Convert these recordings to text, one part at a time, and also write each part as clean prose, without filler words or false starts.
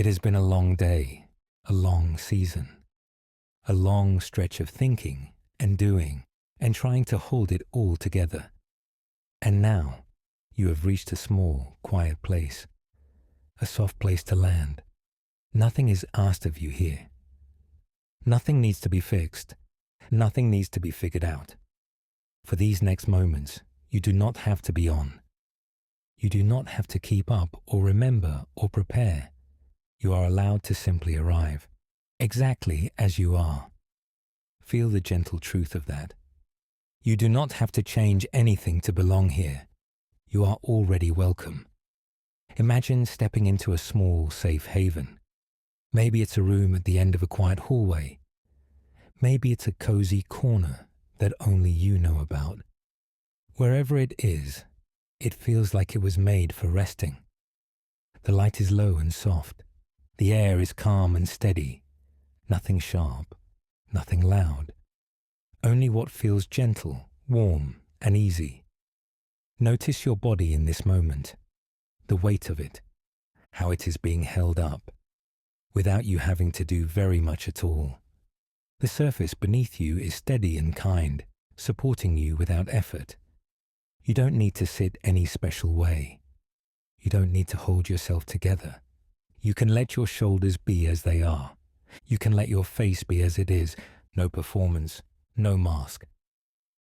It has been a long day, a long season, a long stretch of thinking and doing and trying to hold it all together. And now you have reached a small, quiet place, a soft place to land. Nothing is asked of you here. Nothing needs to be fixed. Nothing needs to be figured out. For these next moments, you do not have to be on. You do not have to keep up or remember or prepare. You are allowed to simply arrive, exactly as you are. Feel the gentle truth of that. You do not have to change anything to belong here. You are already welcome. Imagine stepping into a small, safe haven. Maybe it's a room at the end of a quiet hallway. Maybe it's a cozy corner that only you know about. Wherever it is, it feels like it was made for resting. The light is low and soft. The air is calm and steady. Nothing sharp, nothing loud. Only what feels gentle, warm, and easy. Notice your body in this moment, the weight of it, how it is being held up, without you having to do very much at all. The surface beneath you is steady and kind, supporting you without effort. You don't need to sit any special way. You don't need to hold yourself together. You can let your shoulders be as they are. You can let your face be as it is, no performance, no mask.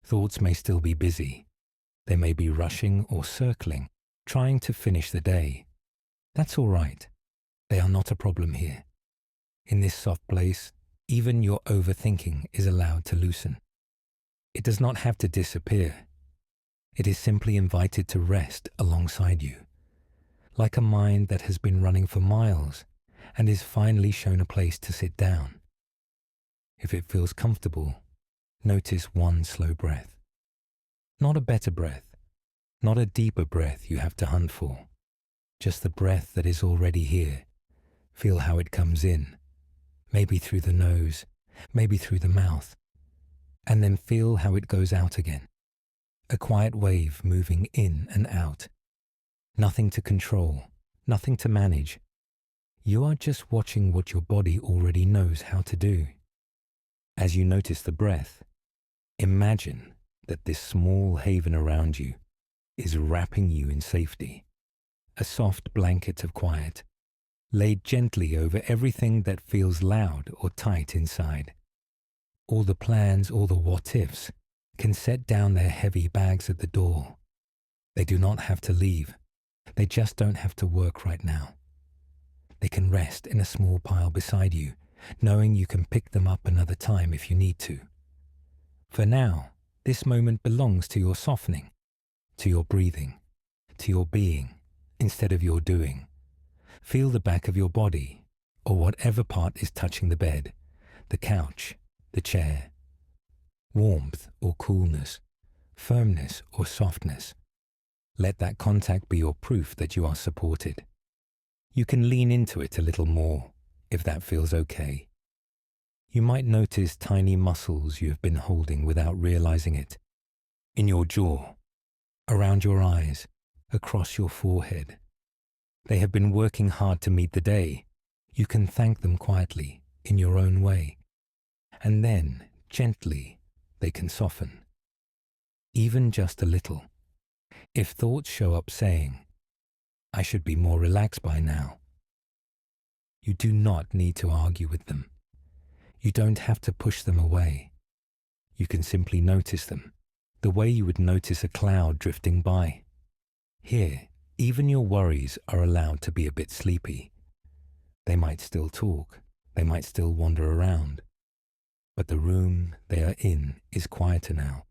Thoughts may still be busy. They may be rushing or circling, trying to finish the day. That's all right. They are not a problem here. In this soft place, even your overthinking is allowed to loosen. It does not have to disappear. It is simply invited to rest alongside you, like a mind that has been running for miles and is finally shown a place to sit down. If it feels comfortable, notice one slow breath. Not a better breath, not a deeper breath you have to hunt for, just the breath that is already here. Feel how it comes in, maybe through the nose, maybe through the mouth, and then feel how it goes out again. A quiet wave moving in and out. Nothing to control, nothing to manage. You are just watching what your body already knows how to do. As you notice the breath, imagine that this small haven around you is wrapping you in safety. A soft blanket of quiet, laid gently over everything that feels loud or tight inside. All the plans, all the what-ifs, can set down their heavy bags at the door. They do not have to leave. They just don't have to work right now. They can rest in a small pile beside you, knowing you can pick them up another time if you need to. For now, this moment belongs to your softening, to your breathing, to your being, instead of your doing. Feel the back of your body, or whatever part is touching the bed, the couch, the chair. Warmth or coolness, firmness or softness. Let that contact be your proof that you are supported. You can lean into it a little more, if that feels okay. You might notice tiny muscles you have been holding without realizing it. In your jaw, around your eyes, across your forehead. They have been working hard to meet the day. You can thank them quietly, in your own way. And then, gently, they can soften. Even just a little. If thoughts show up saying, I should be more relaxed by now, you do not need to argue with them. You don't have to push them away. You can simply notice them, the way you would notice a cloud drifting by. Here, even your worries are allowed to be a bit sleepy. They might still talk, they might still wander around, but the room they are in is quieter now.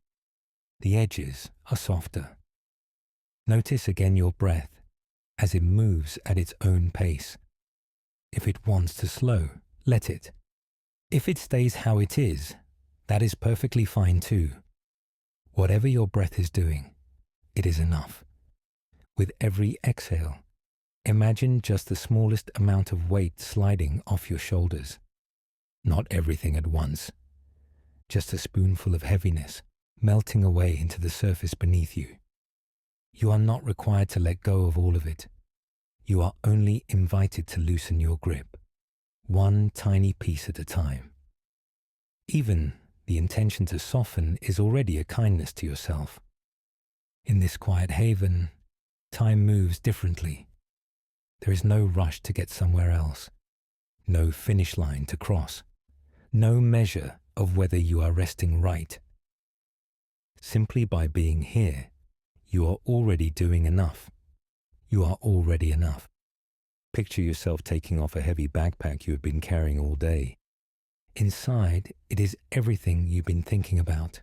The edges are softer. Notice again your breath as it moves at its own pace. If it wants to slow, let it. If it stays how it is, that is perfectly fine too. Whatever your breath is doing, it is enough. With every exhale, imagine just the smallest amount of weight sliding off your shoulders. Not everything at once. Just a spoonful of heaviness melting away into the surface beneath you. You are not required to let go of all of it. You are only invited to loosen your grip, one tiny piece at a time. Even the intention to soften is already a kindness to yourself. In this quiet haven, time moves differently. There is no rush to get somewhere else, no finish line to cross, no measure of whether you are resting right. Simply by being here, you are already doing enough. You are already enough. Picture yourself taking off a heavy backpack you have been carrying all day. Inside, it is everything you've been thinking about.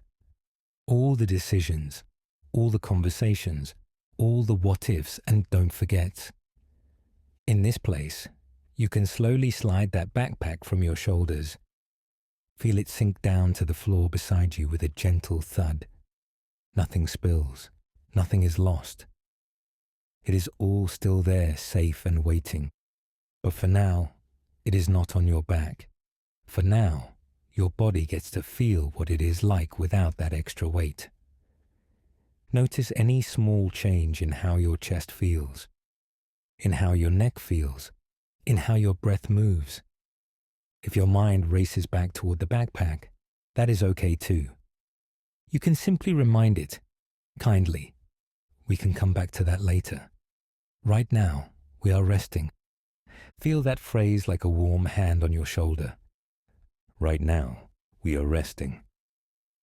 All the decisions, all the conversations, all the what-ifs, and don't forget. In this place, you can slowly slide that backpack from your shoulders. Feel it sink down to the floor beside you with a gentle thud. Nothing spills. Nothing is lost. It is all still there, safe and waiting. But for now, it is not on your back. For now, your body gets to feel what it is like without that extra weight. Notice any small change in how your chest feels, in how your neck feels, in how your breath moves. If your mind races back toward the backpack, that is okay too. You can simply remind it, kindly. We can come back to that later. Right now, we are resting. Feel that phrase like a warm hand on your shoulder. Right now, we are resting.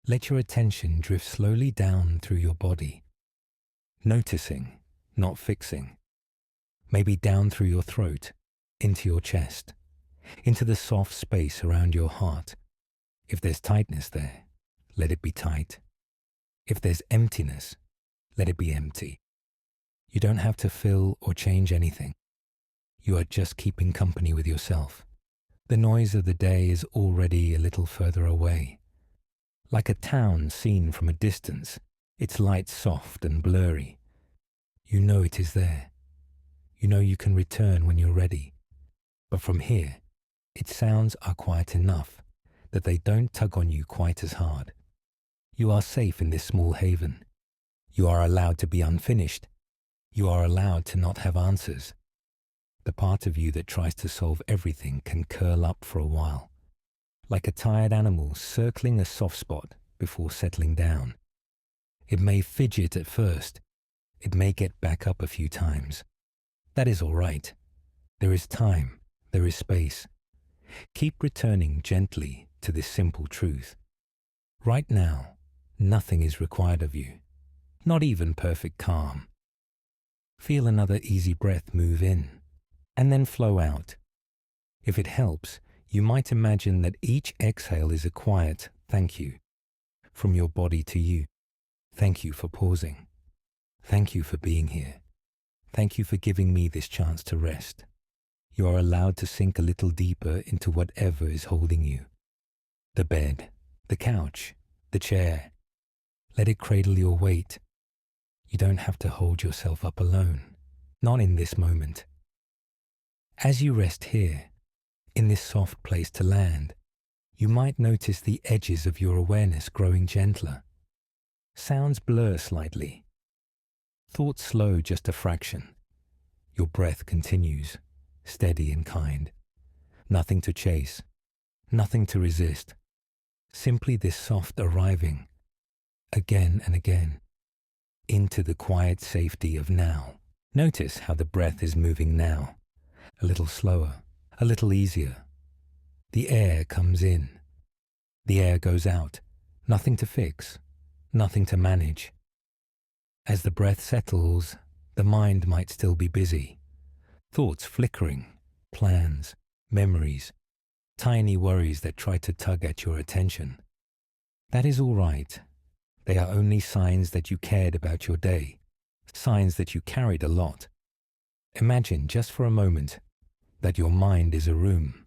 Let your attention drift slowly down through your body. Noticing, not fixing. Maybe down through your throat, into your chest, into the soft space around your heart. If there's tightness there, let it be tight. If there's emptiness, let it be empty. You don't have to fill or change anything. You are just keeping company with yourself. The noise of the day is already a little further away. Like a town seen from a distance, its lights soft and blurry. You know it is there. You know you can return when you're ready. But from here, its sounds are quiet enough that they don't tug on you quite as hard. You are safe in this small haven. You are allowed to be unfinished. You are allowed to not have answers. The part of you that tries to solve everything can curl up for a while, like a tired animal circling a soft spot before settling down. It may fidget at first. It may get back up a few times. That is all right. There is time. There is space. Keep returning gently to this simple truth. Right now, nothing is required of you, not even perfect calm. Feel another easy breath move in, and then flow out. If it helps, you might imagine that each exhale is a quiet thank you from your body to you. Thank you for pausing. Thank you for being here. Thank you for giving me this chance to rest. You are allowed to sink a little deeper into whatever is holding you. The bed, the couch, the chair. Let it cradle your weight. You don't have to hold yourself up alone, not in this moment. As you rest here, in this soft place to land, you might notice the edges of your awareness growing gentler. Sounds blur slightly. Thoughts slow just a fraction. Your breath continues, steady and kind. Nothing to chase, nothing to resist. Simply this soft arriving, again and again, into the quiet safety of now. Notice how the breath is moving now. A little slower, a little easier. The air comes in. The air goes out. Nothing to fix, nothing to manage. As the breath settles, the mind might still be busy. Thoughts flickering, plans, memories, tiny worries that try to tug at your attention. That is all right. They are only signs that you cared about your day, signs that you carried a lot. Imagine just for a moment that your mind is a room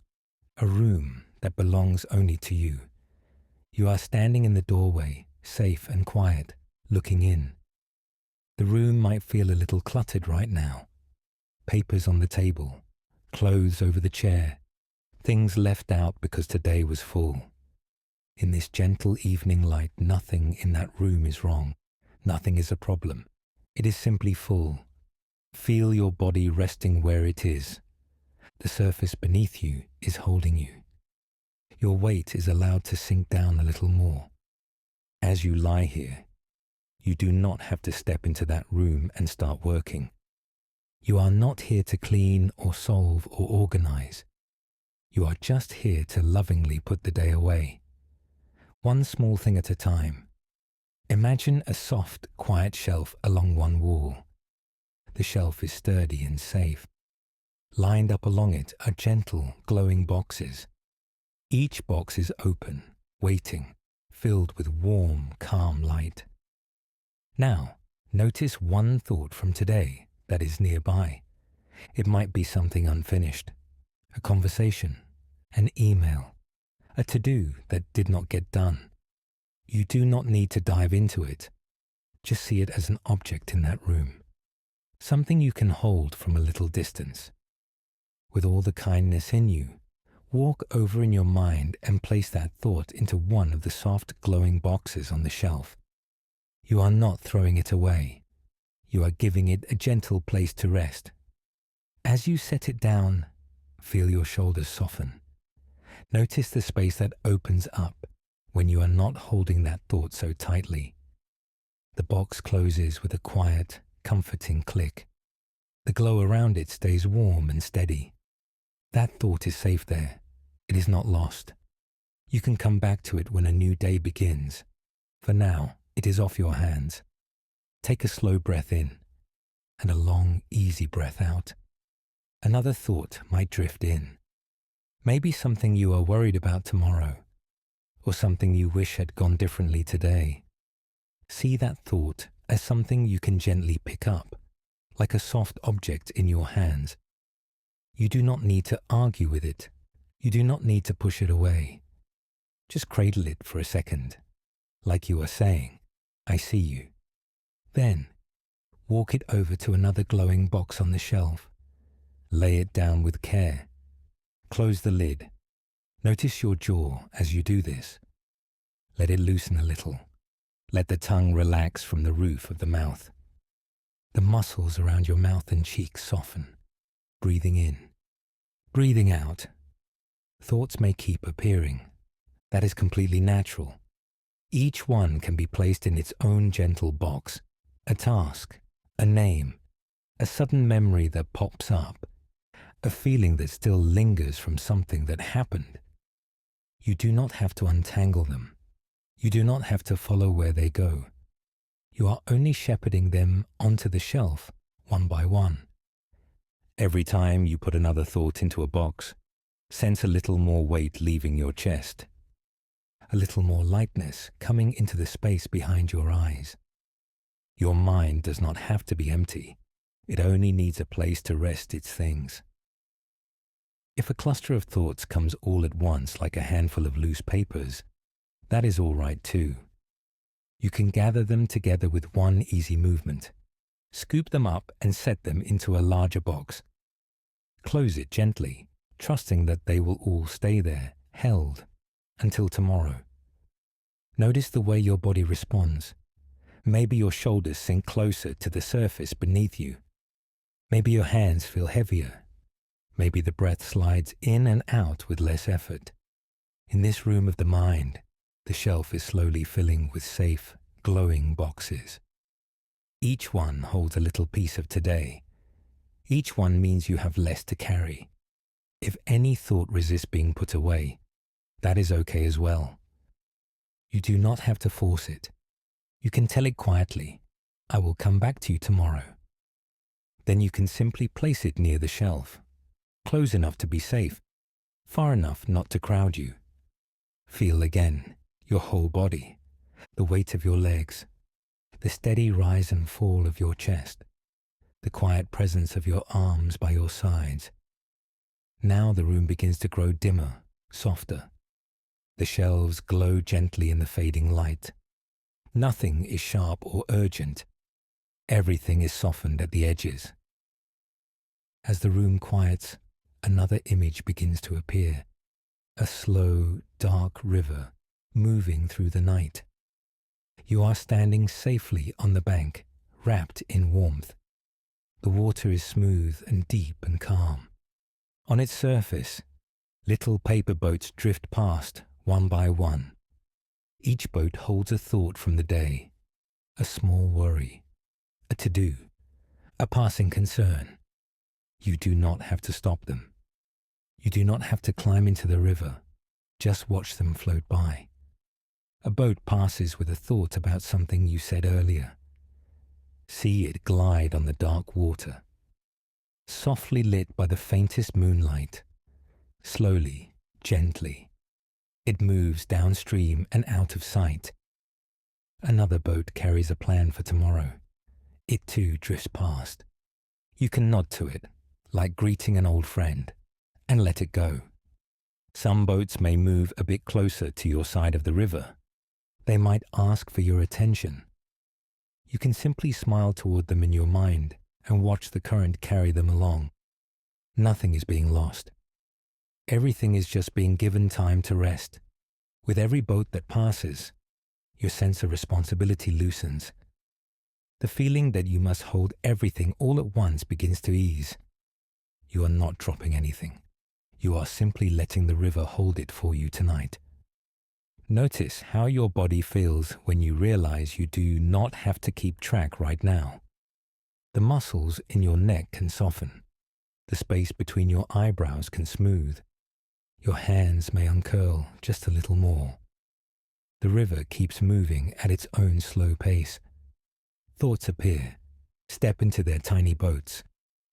that belongs only to you. You are standing in the doorway, safe and quiet, looking in. The room might feel a little cluttered right now. Papers on the table, clothes over the chair, things left out because today was full. In this gentle evening light, nothing in that room is wrong. Nothing is a problem. It is simply full. Feel your body resting where it is. The surface beneath you is holding you. Your weight is allowed to sink down a little more. As you lie here, you do not have to step into that room and start working. You are not here to clean or solve or organize. You are just here to lovingly put the day away. One small thing at a time. Imagine a soft, quiet shelf along one wall. The shelf is sturdy and safe. Lined up along it are gentle, glowing boxes. Each box is open, waiting, filled with warm, calm light. Now, notice one thought from today that is nearby. It might be something unfinished, a conversation, an email, a to-do that did not get done. You do not need to dive into it. Just see it as an object in that room, something you can hold from a little distance. With all the kindness in you, walk over in your mind and place that thought into one of the soft, glowing boxes on the shelf. You are not throwing it away. You are giving it a gentle place to rest. As you set it down, feel your shoulders soften. Notice the space that opens up when you are not holding that thought so tightly. The box closes with a quiet, comforting click. The glow around it stays warm and steady. That thought is safe there. It is not lost. You can come back to it when a new day begins. For now, it is off your hands. Take a slow breath in and a long, easy breath out. Another thought might drift in. Maybe something you are worried about tomorrow, or something you wish had gone differently today. See that thought as something you can gently pick up, like a soft object in your hands. You do not need to argue with it. You do not need to push it away. Just cradle it for a second, like you are saying, "I see you." Then, walk it over to another glowing box on the shelf. Lay it down with care. Close the lid. Notice your jaw as you do this. Let it loosen a little. Let the tongue relax from the roof of the mouth. The muscles around your mouth and cheeks soften. Breathing in. Breathing out. Thoughts may keep appearing. That is completely natural. Each one can be placed in its own gentle box. A task, a name, a sudden memory that pops up, a feeling that still lingers from something that happened. You do not have to untangle them. You do not have to follow where they go. You are only shepherding them onto the shelf, one by one. Every time you put another thought into a box, sense a little more weight leaving your chest, a little more lightness coming into the space behind your eyes. Your mind does not have to be empty. It only needs a place to rest its things. If a cluster of thoughts comes all at once like a handful of loose papers, that is all right too. You can gather them together with one easy movement. Scoop them up and set them into a larger box. Close it gently, trusting that they will all stay there, held, until tomorrow. Notice the way your body responds. Maybe your shoulders sink closer to the surface beneath you. Maybe your hands feel heavier. Maybe the breath slides in and out with less effort. In this room of the mind, the shelf is slowly filling with safe, glowing boxes. Each one holds a little piece of today. Each one means you have less to carry. If any thought resists being put away, that is okay as well. You do not have to force it. You can tell it quietly, "I will come back to you tomorrow." Then you can simply place it near the shelf, close enough to be safe, far enough not to crowd you. Feel again your whole body, the weight of your legs, the steady rise and fall of your chest, the quiet presence of your arms by your sides. Now the room begins to grow dimmer, softer. The shelves glow gently in the fading light. Nothing is sharp or urgent. Everything is softened at the edges. As the room quiets, another image begins to appear. A slow, dark river moving through the night. You are standing safely on the bank, wrapped in warmth. The water is smooth and deep and calm. On its surface, little paper boats drift past one by one. Each boat holds a thought from the day, a small worry, a to-do, a passing concern. You do not have to stop them. You do not have to climb into the river. Just watch them float by. A boat passes with a thought about something you said earlier. See it glide on the dark water, softly lit by the faintest moonlight. Slowly, gently, it moves downstream and out of sight. Another boat carries a plan for tomorrow. It too drifts past. You can nod to it, like greeting an old friend, and let it go. Some boats may move a bit closer to your side of the river. They might ask for your attention. You can simply smile toward them in your mind and watch the current carry them along. Nothing is being lost. Everything is just being given time to rest. With every boat that passes, your sense of responsibility loosens. The feeling that you must hold everything all at once begins to ease. You are not dropping anything. You are simply letting the river hold it for you tonight. Notice how your body feels when you realize you do not have to keep track right now. The muscles in your neck can soften. The space between your eyebrows can smooth. Your hands may uncurl just a little more. The river keeps moving at its own slow pace. Thoughts appear, step into their tiny boats,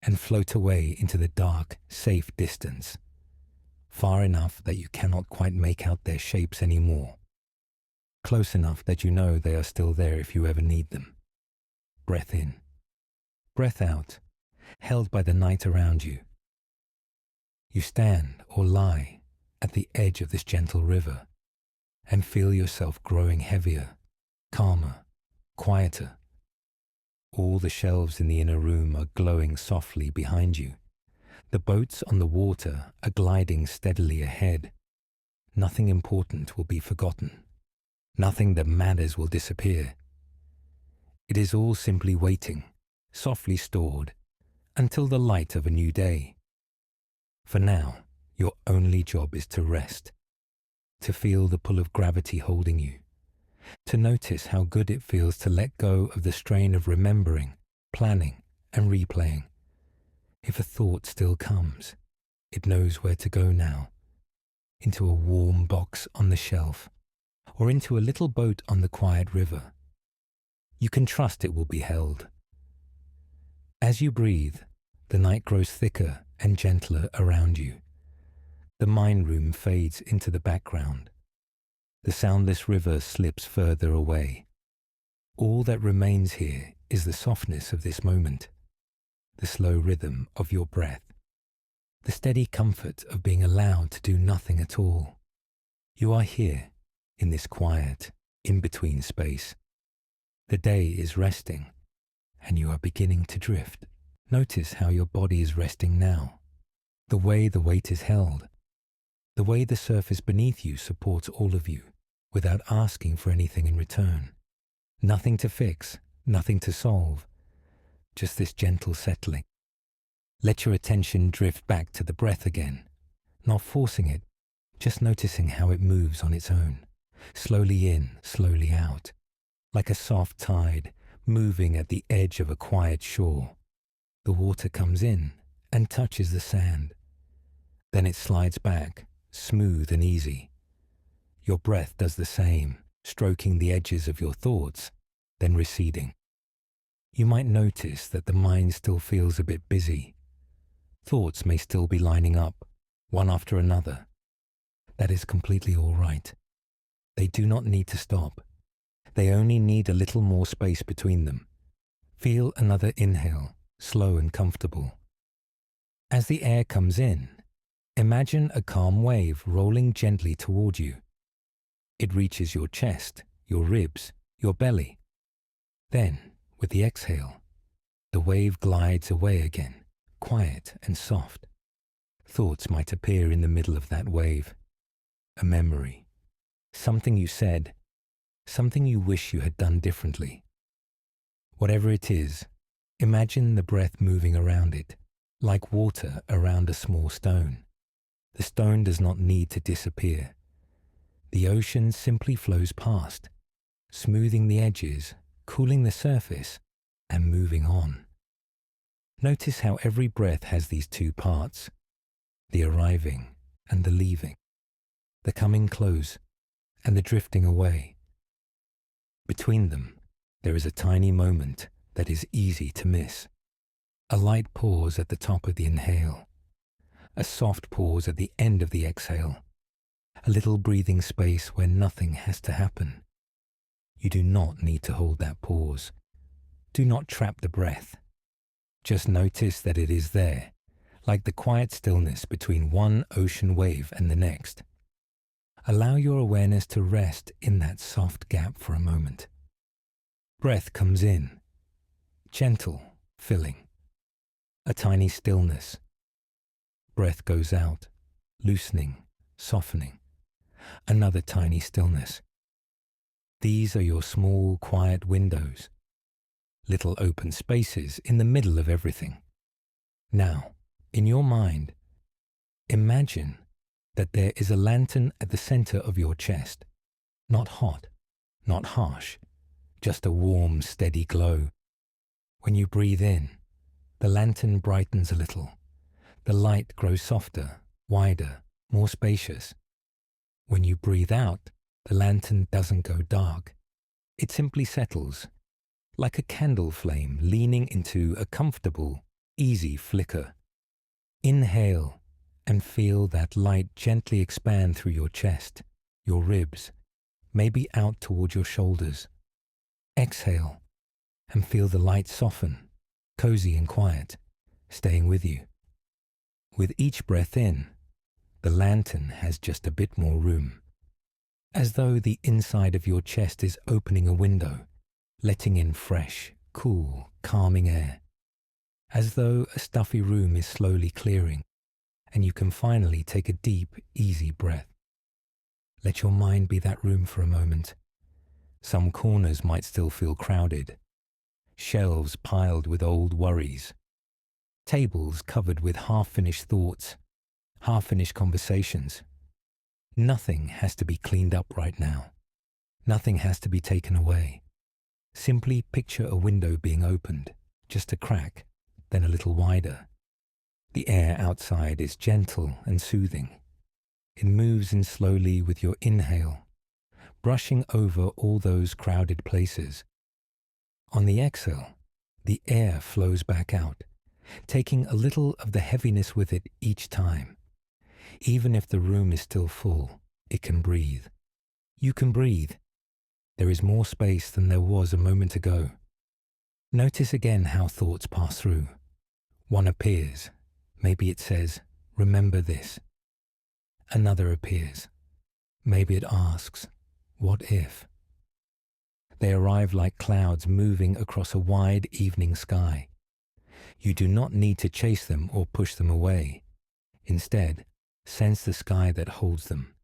and float away into the dark, safe distance, far enough that you cannot quite make out their shapes anymore, close enough that you know they are still there if you ever need them. Breath in, breath out, held by the night around you. You stand or lie at the edge of this gentle river and feel yourself growing heavier, calmer, quieter. All the shelves in the inner room are glowing softly behind you. The boats on the water are gliding steadily ahead. Nothing important will be forgotten. Nothing that matters will disappear. It is all simply waiting, softly stored, until the light of a new day. For now, your only job is to rest, to feel the pull of gravity holding you, to notice how good it feels to let go of the strain of remembering, planning, and replaying. If a thought still comes, it knows where to go now, into a warm box on the shelf, or into a little boat on the quiet river. You can trust it will be held. As you breathe, the night grows thicker and gentler around you. The mind room fades into the background. The soundless river slips further away. All that remains here is the softness of this moment, the slow rhythm of your breath, the steady comfort of being allowed to do nothing at all. You are here, in this quiet, in-between space. The day is resting, and you are beginning to drift. Notice how your body is resting now, the way the weight is held, the way the surface beneath you supports all of you, without asking for anything in return. Nothing to fix, nothing to solve, just this gentle settling. Let your attention drift back to the breath again, not forcing it, just noticing how it moves on its own, slowly in, slowly out, like a soft tide moving at the edge of a quiet shore. The water comes in and touches the sand. Then it slides back, smooth and easy. Your breath does the same, stroking the edges of your thoughts, then receding. You might notice that the mind still feels a bit busy. Thoughts may still be lining up, one after another. That is completely all right. They do not need to stop. They only need a little more space between them. Feel another inhale, slow and comfortable. As the air comes in, imagine a calm wave rolling gently toward you. It reaches your chest, your ribs, your belly. Then, with the exhale, the wave glides away again, quiet and soft. Thoughts might appear in the middle of that wave. A memory, something you said, something you wish you had done differently. Whatever it is, Imagine the breath moving around it, like water around a small stone. The stone does not need to disappear. The ocean simply flows past, smoothing the edges, cooling the surface, and moving on. Notice how every breath has these two parts, the arriving and the leaving, the coming close and the drifting away. Between them, there is a tiny moment that is easy to miss. A light pause at the top of the inhale, a soft pause at the end of the exhale, a little breathing space where nothing has to happen. You do not need to hold that pause. Do not trap the breath. Just notice that it is there, like the quiet stillness between one ocean wave and the next. Allow your awareness to rest in that soft gap for a moment. Breath comes in, gentle, filling. A tiny stillness. Breath goes out, loosening, softening. Another tiny stillness. These are your small, quiet windows, little open spaces in the middle of everything. Now, in your mind, imagine that there is a lantern at the center of your chest. Not hot, not harsh, just a warm, steady glow. When you breathe in, the lantern brightens a little. The light grows softer, wider, more spacious. When you breathe out, the lantern doesn't go dark. It simply settles, like a candle flame leaning into a comfortable, easy flicker. Inhale and feel that light gently expand through your chest, your ribs, maybe out toward your shoulders. Exhale and feel the light soften, cozy and quiet, staying with you. With each breath in, the lantern has just a bit more room, as though the inside of your chest is opening a window, letting in fresh, cool, calming air, as though a stuffy room is slowly clearing, and you can finally take a deep, easy breath. Let your mind be that room for a moment. Some corners might still feel crowded, shelves piled with old worries, tables covered with half-finished thoughts, half-finished conversations. Nothing has to be cleaned up right now. Nothing has to be taken away. Simply picture a window being opened, just a crack, then a little wider. The air outside is gentle and soothing. It moves in slowly with your inhale, brushing over all those crowded places. On the exhale, the air flows back out, taking a little of the heaviness with it each time. Even if the room is still full, it can breathe. You can breathe. There is more space than there was a moment ago. Notice again how thoughts pass through. One appears. Maybe it says, "Remember this." Another appears. Maybe it asks, "What if?" They arrive like clouds moving across a wide evening sky. You do not need to chase them or push them away. Instead, sense the sky that holds them,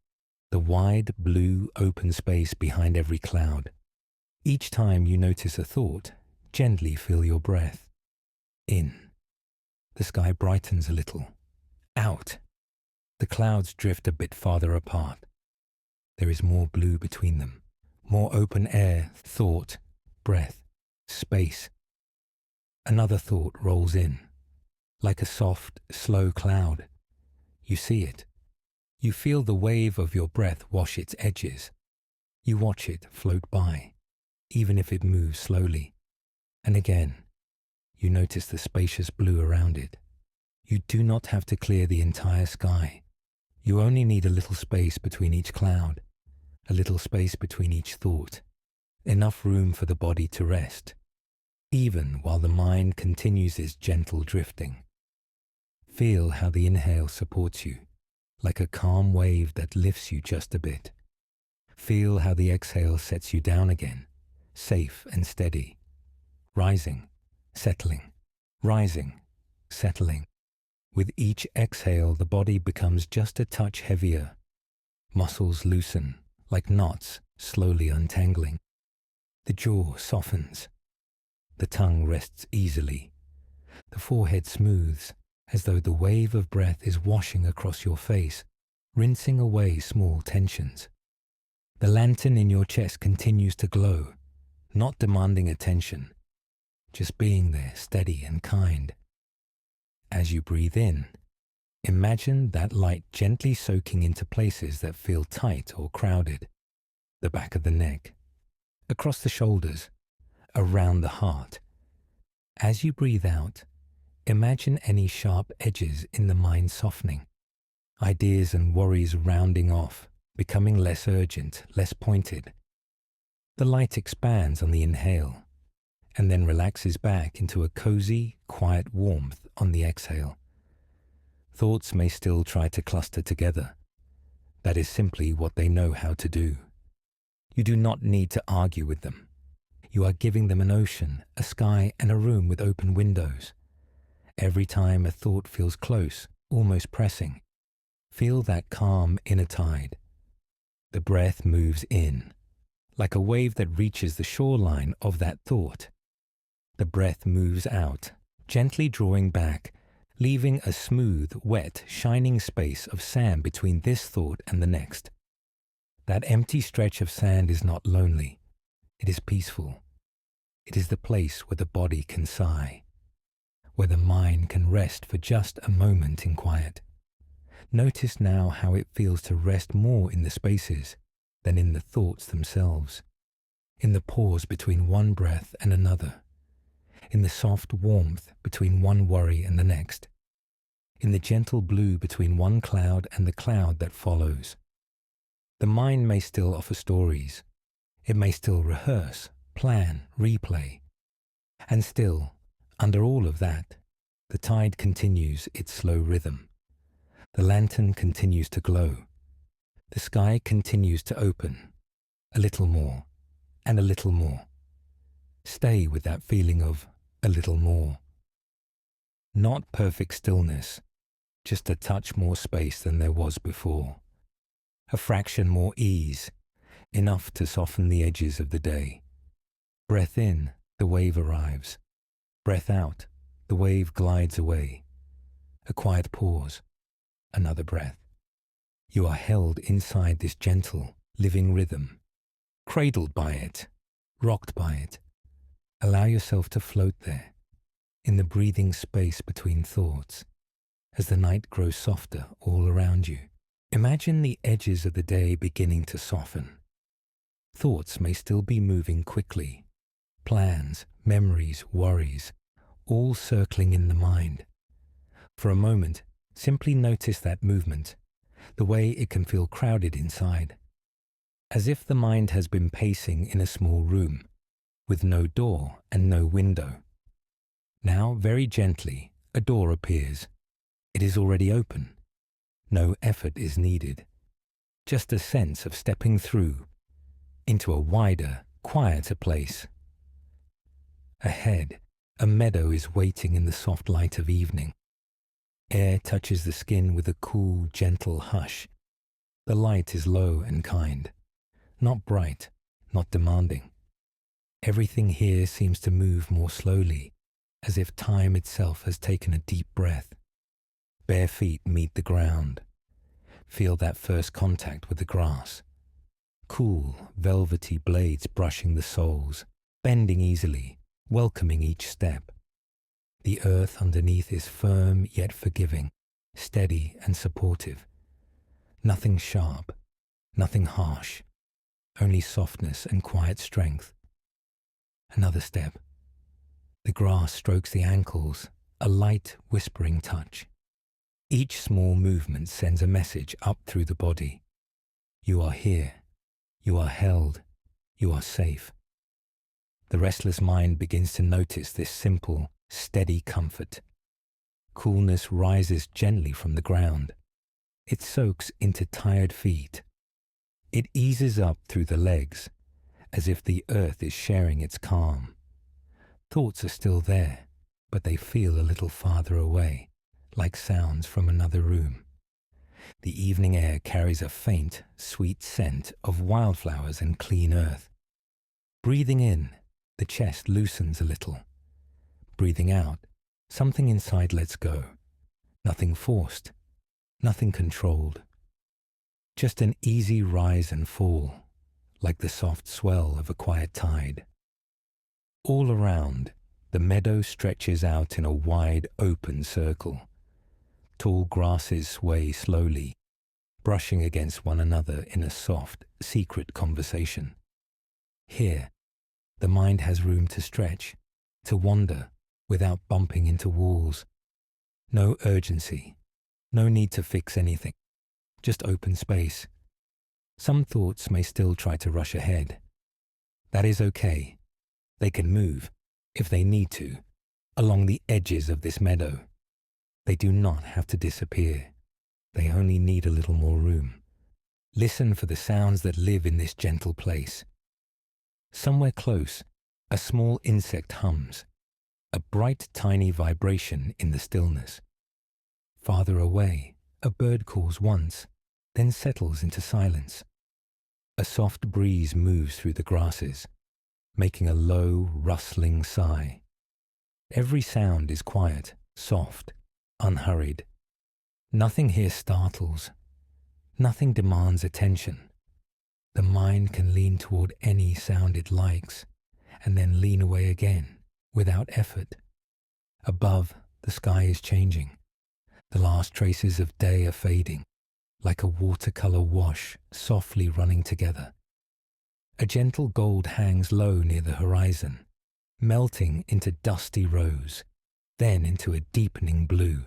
the wide, blue, open space behind every cloud. Each time you notice a thought, gently feel your breath. In. The sky brightens a little. Out. The clouds drift a bit farther apart. There is more blue between them, more open air, thought, breath, space. Another thought rolls in, like a soft, slow cloud. You see it. You feel the wave of your breath wash its edges. You watch it float by, even if it moves slowly. And again, you notice the spacious blue around it. You do not have to clear the entire sky. You only need a little space between each cloud, a little space between each thought, enough room for the body to rest, even while the mind continues its gentle drifting. Feel how the inhale supports you, like a calm wave that lifts you just a bit. Feel how the exhale sets you down again, safe and steady, rising, settling, rising, settling. With each exhale, the body becomes just a touch heavier. Muscles loosen, like knots slowly untangling. The jaw softens. The tongue rests easily. The forehead smooths, as though the wave of breath is washing across your face, rinsing away small tensions. The lantern in your chest continues to glow, not demanding attention, just being there, steady and kind. As you breathe in, imagine that light gently soaking into places that feel tight or crowded. The back of the neck, across the shoulders, around the heart. As you breathe out, imagine any sharp edges in the mind softening, ideas and worries rounding off, becoming less urgent, less pointed. The light expands on the inhale, and then relaxes back into a cozy, quiet warmth on the exhale. Thoughts may still try to cluster together. That is simply what they know how to do. You do not need to argue with them. You are giving them an ocean, a sky, and a room with open windows. Every time a thought feels close, almost pressing, feel that calm inner tide. The breath moves in, like a wave that reaches the shoreline of that thought. The breath moves out, gently drawing back, leaving a smooth, wet, shining space of sand between this thought and the next. That empty stretch of sand is not lonely. It is peaceful. It is the place where the body can sigh, where the mind can rest for just a moment in quiet. Notice now how it feels to rest more in the spaces than in the thoughts themselves, in the pause between one breath and another, in the soft warmth between one worry and the next, in the gentle blue between one cloud and the cloud that follows. The mind may still offer stories. It may still rehearse, plan, replay. And still, under all of that, the tide continues its slow rhythm. The lantern continues to glow. The sky continues to open, a little more, and a little more. Stay with that feeling of a little more. Not perfect stillness, just a touch more space than there was before. A fraction more ease, enough to soften the edges of the day. Breath in, the wave arrives. Breath out, the wave glides away. A quiet pause, another breath. You are held inside this gentle, living rhythm, cradled by it, rocked by it. Allow yourself to float there, in the breathing space between thoughts, as the night grows softer all around you. Imagine the edges of the day beginning to soften. Thoughts may still be moving quickly. Plans, memories, worries, all circling in the mind. For a moment, simply notice that movement, the way it can feel crowded inside. As if the mind has been pacing in a small room, with no door and no window. Now, very gently, a door appears. It is already open. No effort is needed. Just a sense of stepping through into a wider, quieter place. Ahead, a meadow is waiting in the soft light of evening. Air touches the skin with a cool, gentle hush. The light is low and kind, not bright, not demanding. Everything here seems to move more slowly, as if time itself has taken a deep breath. Bare feet meet the ground. Feel that first contact with the grass. Cool, velvety blades brushing the soles, bending easily, welcoming each step. The earth underneath is firm yet forgiving, steady and supportive. Nothing sharp, nothing harsh, only softness and quiet strength. Another step. The grass strokes the ankles, a light, whispering touch. Each small movement sends a message up through the body. You are here. You are held. You are safe. The restless mind begins to notice this simple, steady comfort. Coolness rises gently from the ground. It soaks into tired feet. It eases up through the legs, as if the earth is sharing its calm. Thoughts are still there, but they feel a little farther away, like sounds from another room. The evening air carries a faint, sweet scent of wildflowers and clean earth. Breathing in, the chest loosens a little, breathing out, something inside lets go. Nothing forced, nothing controlled. Just an easy rise and fall, like the soft swell of a quiet tide. All around, the meadow stretches out in a wide, open circle. Tall grasses sway slowly, brushing against one another in a soft, secret conversation. Here, the mind has room to stretch, to wander without bumping into walls. No urgency, no need to fix anything, just open space. Some thoughts may still try to rush ahead. That is okay. They can move, if they need to, along the edges of this meadow. They do not have to disappear. They only need a little more room. Listen for the sounds that live in this gentle place. Somewhere close, a small insect hums, a bright, tiny vibration in the stillness. Farther away, a bird calls once, then settles into silence. A soft breeze moves through the grasses, making a low, rustling sigh. Every sound is quiet, soft, unhurried. Nothing here startles. Nothing demands attention. The mind can lean toward any sound it likes, and then lean away again, without effort. Above, the sky is changing. The last traces of day are fading, like a watercolor wash softly running together. A gentle gold hangs low near the horizon, melting into dusty rose, then into a deepening blue.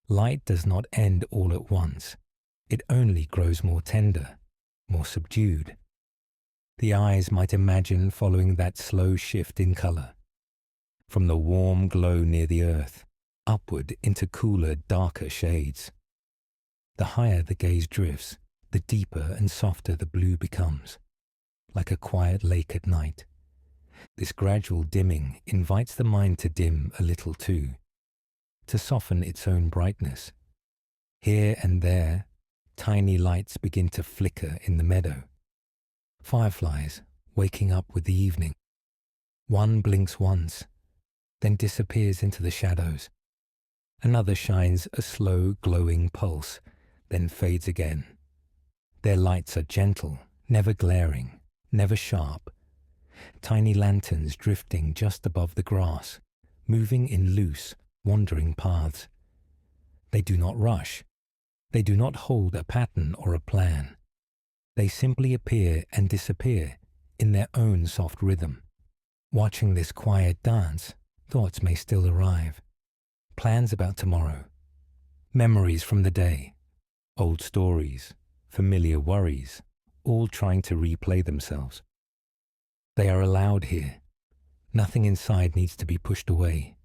Light does not end all at once. It only grows more tender, more subdued. The eyes might imagine following that slow shift in color, from the warm glow near the earth, upward into cooler, darker shades. The higher the gaze drifts, the deeper and softer the blue becomes, like a quiet lake at night. This gradual dimming invites the mind to dim a little too, to soften its own brightness. Here and there, tiny lights begin to flicker in the meadow. Fireflies waking up with the evening. One blinks once, then disappears into the shadows. Another shines a slow, glowing pulse, then fades again. Their lights are gentle, never glaring, never sharp. Tiny lanterns drifting just above the grass, moving in loose, wandering paths. They do not rush. They do not hold a pattern or a plan. They simply appear and disappear in their own soft rhythm. Watching this quiet dance, thoughts may still arrive. Plans about tomorrow, memories from the day, old stories, familiar worries, all trying to replay themselves. They are allowed here. Nothing inside needs to be pushed away.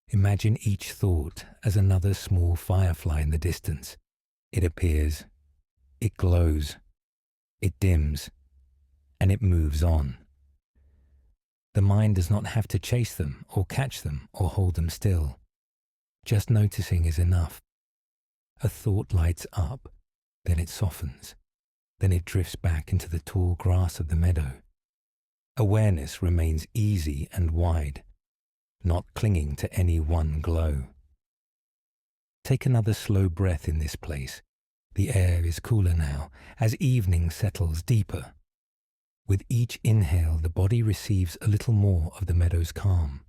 Imagine each thought as another small firefly in the distance. It appears, it glows, it dims, and it moves on. The mind does not have to chase them or catch them or hold them still. Just noticing is enough. A thought lights up, then it softens, then it drifts back into the tall grass of the meadow. Awareness remains easy and wide, not clinging to any one glow. Take another slow breath in this place. The air is cooler now, as evening settles deeper. With each inhale, the body receives a little more of the meadow's calm.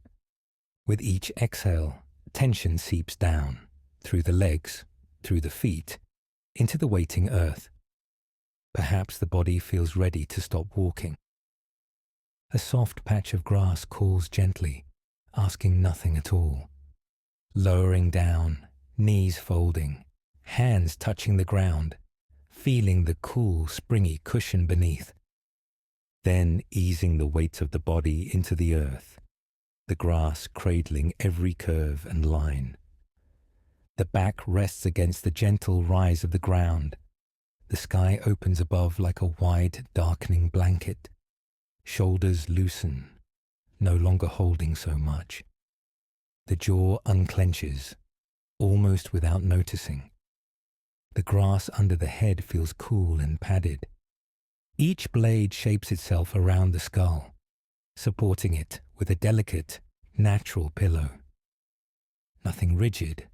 With each exhale, tension seeps down, through the legs, through the feet, into the waiting earth. Perhaps the body feels ready to stop walking. A soft patch of grass calls gently, asking nothing at all. Lowering down, knees folding, hands touching the ground, feeling the cool, springy cushion beneath. Then easing the weight of the body into the earth, the grass cradling every curve and line. The back rests against the gentle rise of the ground. The sky opens above like a wide, darkening blanket. Shoulders loosen, no longer holding so much. The jaw unclenches, almost without noticing. The grass under the head feels cool and padded. Each blade shapes itself around the skull, supporting it with a delicate, natural pillow. Nothing rigid,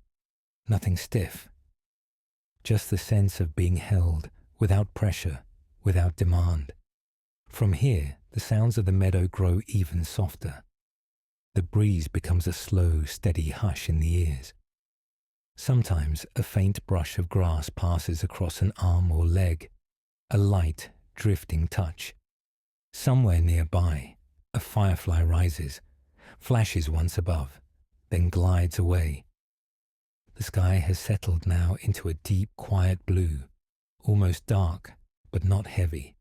nothing stiff. Just the sense of being held without pressure, without demand. From here, the sounds of the meadow grow even softer. The breeze becomes a slow, steady hush in the ears. Sometimes a faint brush of grass passes across an arm or leg, a light, drifting touch. Somewhere nearby, a firefly rises, flashes once above, then glides away. The sky has settled now into a deep, quiet blue, almost dark, but not heavy.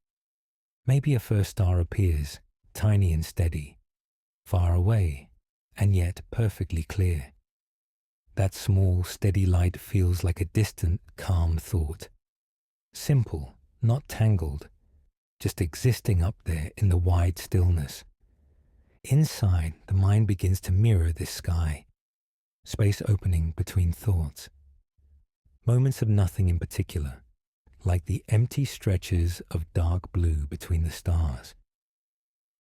Maybe a first star appears, tiny and steady, far away, and yet perfectly clear. That small, steady light feels like a distant, calm thought. Simple, not tangled, just existing up there in the wide stillness. Inside, the mind begins to mirror this sky, space opening between thoughts. Moments of nothing in particular, like the empty stretches of dark blue between the stars.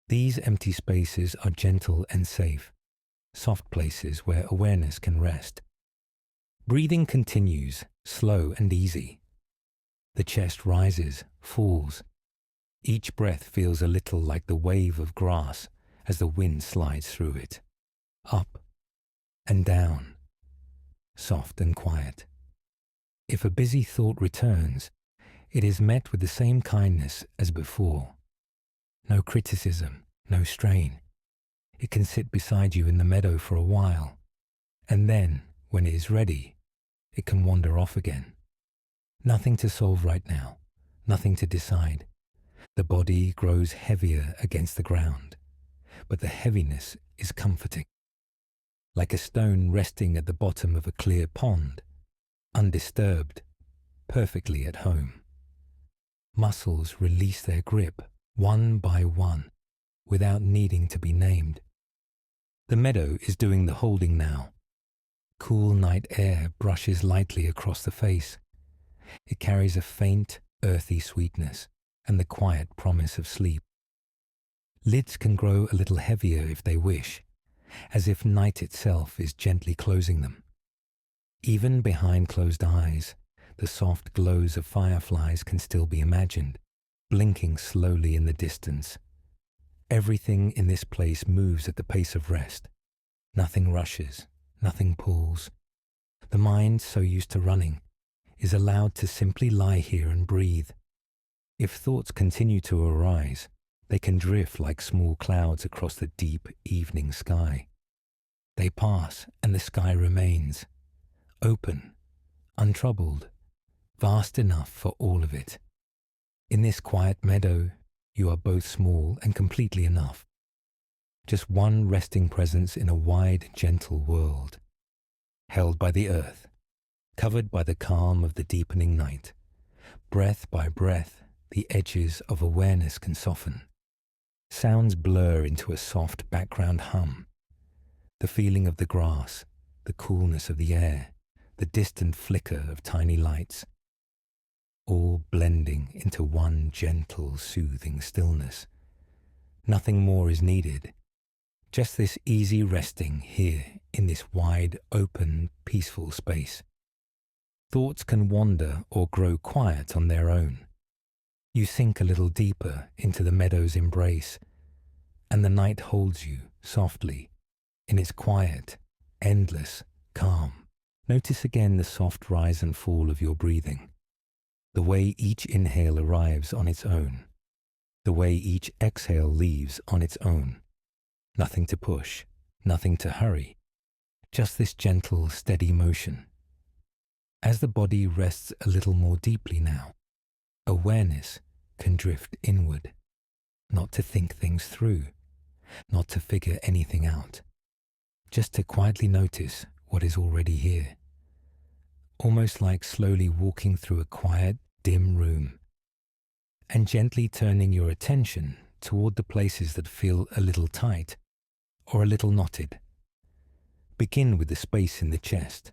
These empty spaces are gentle and safe, soft places where awareness can rest. Breathing continues, slow and easy. The chest rises, falls. Each breath feels a little like the wave of grass as the wind slides through it. Up and down, soft and quiet. If a busy thought returns, it is met with the same kindness as before. No criticism, no strain. It can sit beside you in the meadow for a while, and then, when it is ready, it can wander off again. Nothing to solve right now, nothing to decide. The body grows heavier against the ground, but the heaviness is comforting. Like a stone resting at the bottom of a clear pond, undisturbed, perfectly at home. Muscles release their grip, one by one, without needing to be named. The meadow is doing the holding now. Cool night air brushes lightly across the face. It carries a faint, earthy sweetness and the quiet promise of sleep. Lids can grow a little heavier if they wish, as if night itself is gently closing them. Even behind closed eyes, the soft glows of fireflies can still be imagined, blinking slowly in the distance. Everything in this place moves at the pace of rest. Nothing rushes, nothing pulls. The mind, so used to running, is allowed to simply lie here and breathe. If thoughts continue to arise, they can drift like small clouds across the deep evening sky. They pass and the sky remains, open, untroubled, vast enough for all of it. In this quiet meadow, you are both small and completely enough. Just one resting presence in a wide, gentle world, held by the earth, covered by the calm of the deepening night. Breath by breath, the edges of awareness can soften. Sounds blur into a soft background hum. The feeling of the grass, the coolness of the air, the distant flicker of tiny lights, all blending into one gentle, soothing stillness. Nothing more is needed. Just this easy resting here in this wide, open, peaceful space. Thoughts can wander or grow quiet on their own. You sink a little deeper into the meadow's embrace, and the night holds you softly in its quiet, endless calm. Notice again the soft rise and fall of your breathing, the way each inhale arrives on its own, the way each exhale leaves on its own. Nothing to push, nothing to hurry, just this gentle, steady motion. As the body rests a little more deeply now, awareness can drift inward, not to think things through, not to figure anything out, just to quietly notice what is already here. Almost like slowly walking through a quiet, dim room, and gently turning your attention toward the places that feel a little tight or a little knotted. Begin with the space in the chest,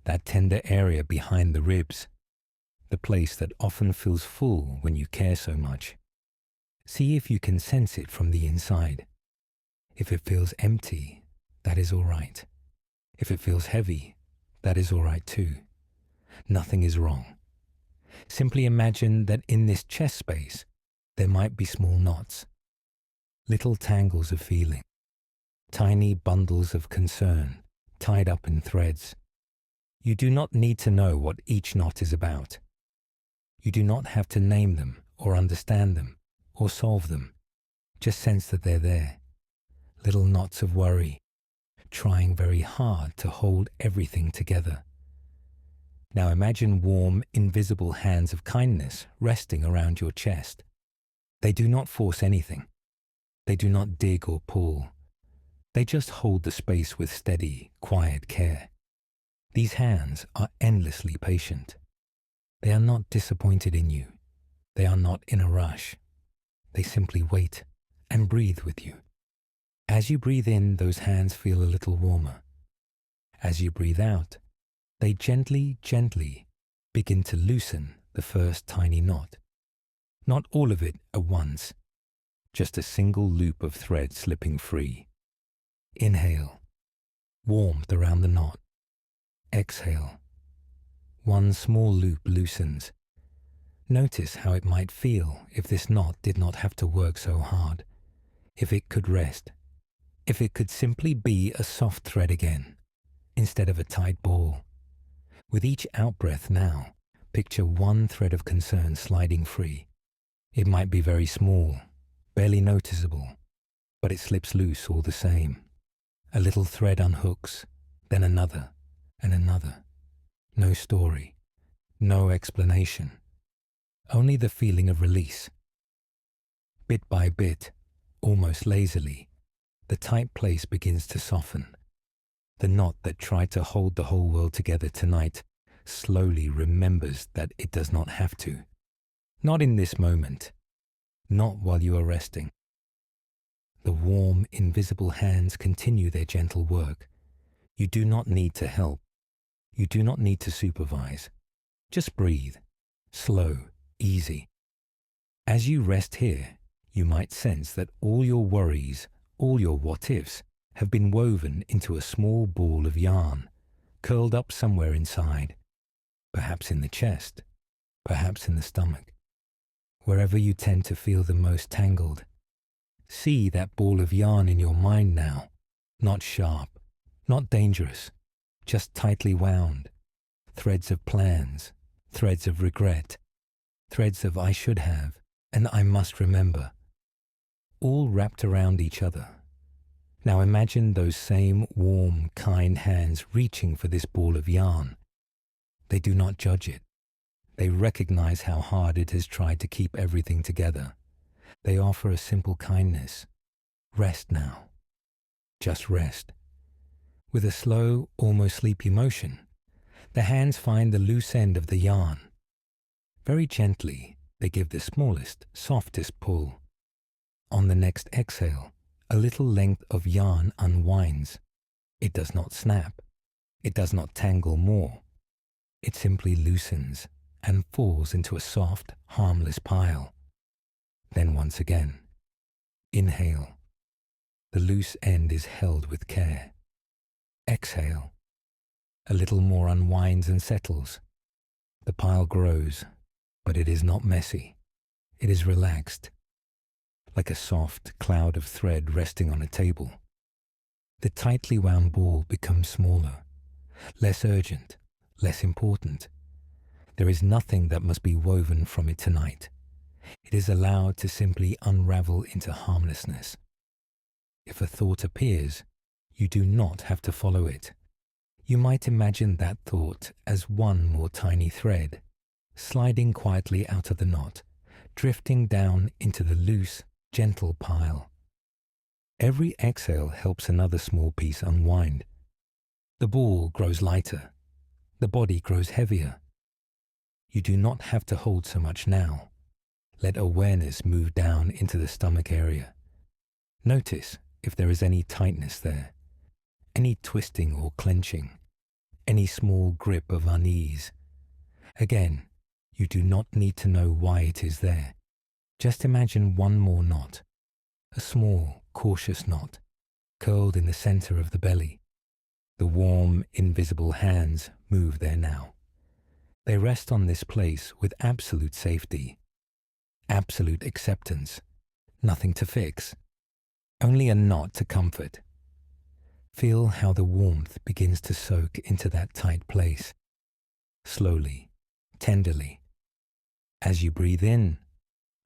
that tender area behind the ribs, the place that often feels full when you care so much. See if you can sense it from the inside. If it feels empty, that is all right. If it feels heavy, that is all right too. Nothing is wrong. Simply imagine that in this chest space, there might be small knots, little tangles of feeling, tiny bundles of concern tied up in threads. You do not need to know what each knot is about. You do not have to name them or understand them or solve them. Just sense that they're there. Little knots of worry, trying very hard to hold everything together. Now imagine warm, invisible hands of kindness resting around your chest. They do not force anything. They do not dig or pull. They just hold the space with steady, quiet care. These hands are endlessly patient. They are not disappointed in you. They are not in a rush. They simply wait and breathe with you. As you breathe in, those hands feel a little warmer. As you breathe out, they gently, gently begin to loosen the first tiny knot. Not all of it at once, just a single loop of thread slipping free. Inhale, warmth around the knot. Exhale, one small loop loosens. Notice how it might feel if this knot did not have to work so hard, if it could rest, if it could simply be a soft thread again, instead of a tight ball. With each out-breath now, picture one thread of concern sliding free. It might be very small, barely noticeable, but it slips loose all the same. A little thread unhooks, then another, and another. No story, no explanation, only the feeling of release. Bit by bit, almost lazily, the tight place begins to soften. The knot that tried to hold the whole world together tonight slowly remembers that it does not have to. Not in this moment, not while you are resting. The warm, invisible hands continue their gentle work. You do not need to help. You do not need to supervise. Just breathe, slow, easy. As you rest here, you might sense that all your worries, all your what-ifs, have been woven into a small ball of yarn, curled up somewhere inside, perhaps in the chest, perhaps in the stomach, wherever you tend to feel the most tangled. See that ball of yarn in your mind now, not sharp, not dangerous, just tightly wound, threads of plans, threads of regret, threads of I should have and I must remember, all wrapped around each other. Now imagine those same warm, kind hands reaching for this ball of yarn. They do not judge it. They recognize how hard it has tried to keep everything together. They offer a simple kindness. Rest now. Just rest. With a slow, almost sleepy motion, the hands find the loose end of the yarn. Very gently, they give the smallest, softest pull. On the next exhale, a little length of yarn unwinds. It does not snap. It does not tangle more. It simply loosens and falls into a soft, harmless pile. Then once again, inhale. The loose end is held with care. Exhale. A little more unwinds and settles. The pile grows, but it is not messy. It is relaxed, like a soft cloud of thread resting on a table. The tightly wound ball becomes smaller, less urgent, less important. There is nothing that must be woven from it tonight. It is allowed to simply unravel into harmlessness. If a thought appears, you do not have to follow it. You might imagine that thought as one more tiny thread, sliding quietly out of the knot, drifting down into the loose, gentle pile. Every exhale helps another small piece unwind. The ball grows lighter. The body grows heavier. You do not have to hold so much now. Let awareness move down into the stomach area. Notice if there is any tightness there, any twisting or clenching, any small grip of unease. Again, you do not need to know why it is there. Just imagine one more knot, a small, cautious knot, curled in the center of the belly. The warm, invisible hands move there now. They rest on this place with absolute safety, absolute acceptance, nothing to fix, only a knot to comfort. Feel how the warmth begins to soak into that tight place, slowly, tenderly. As you breathe in,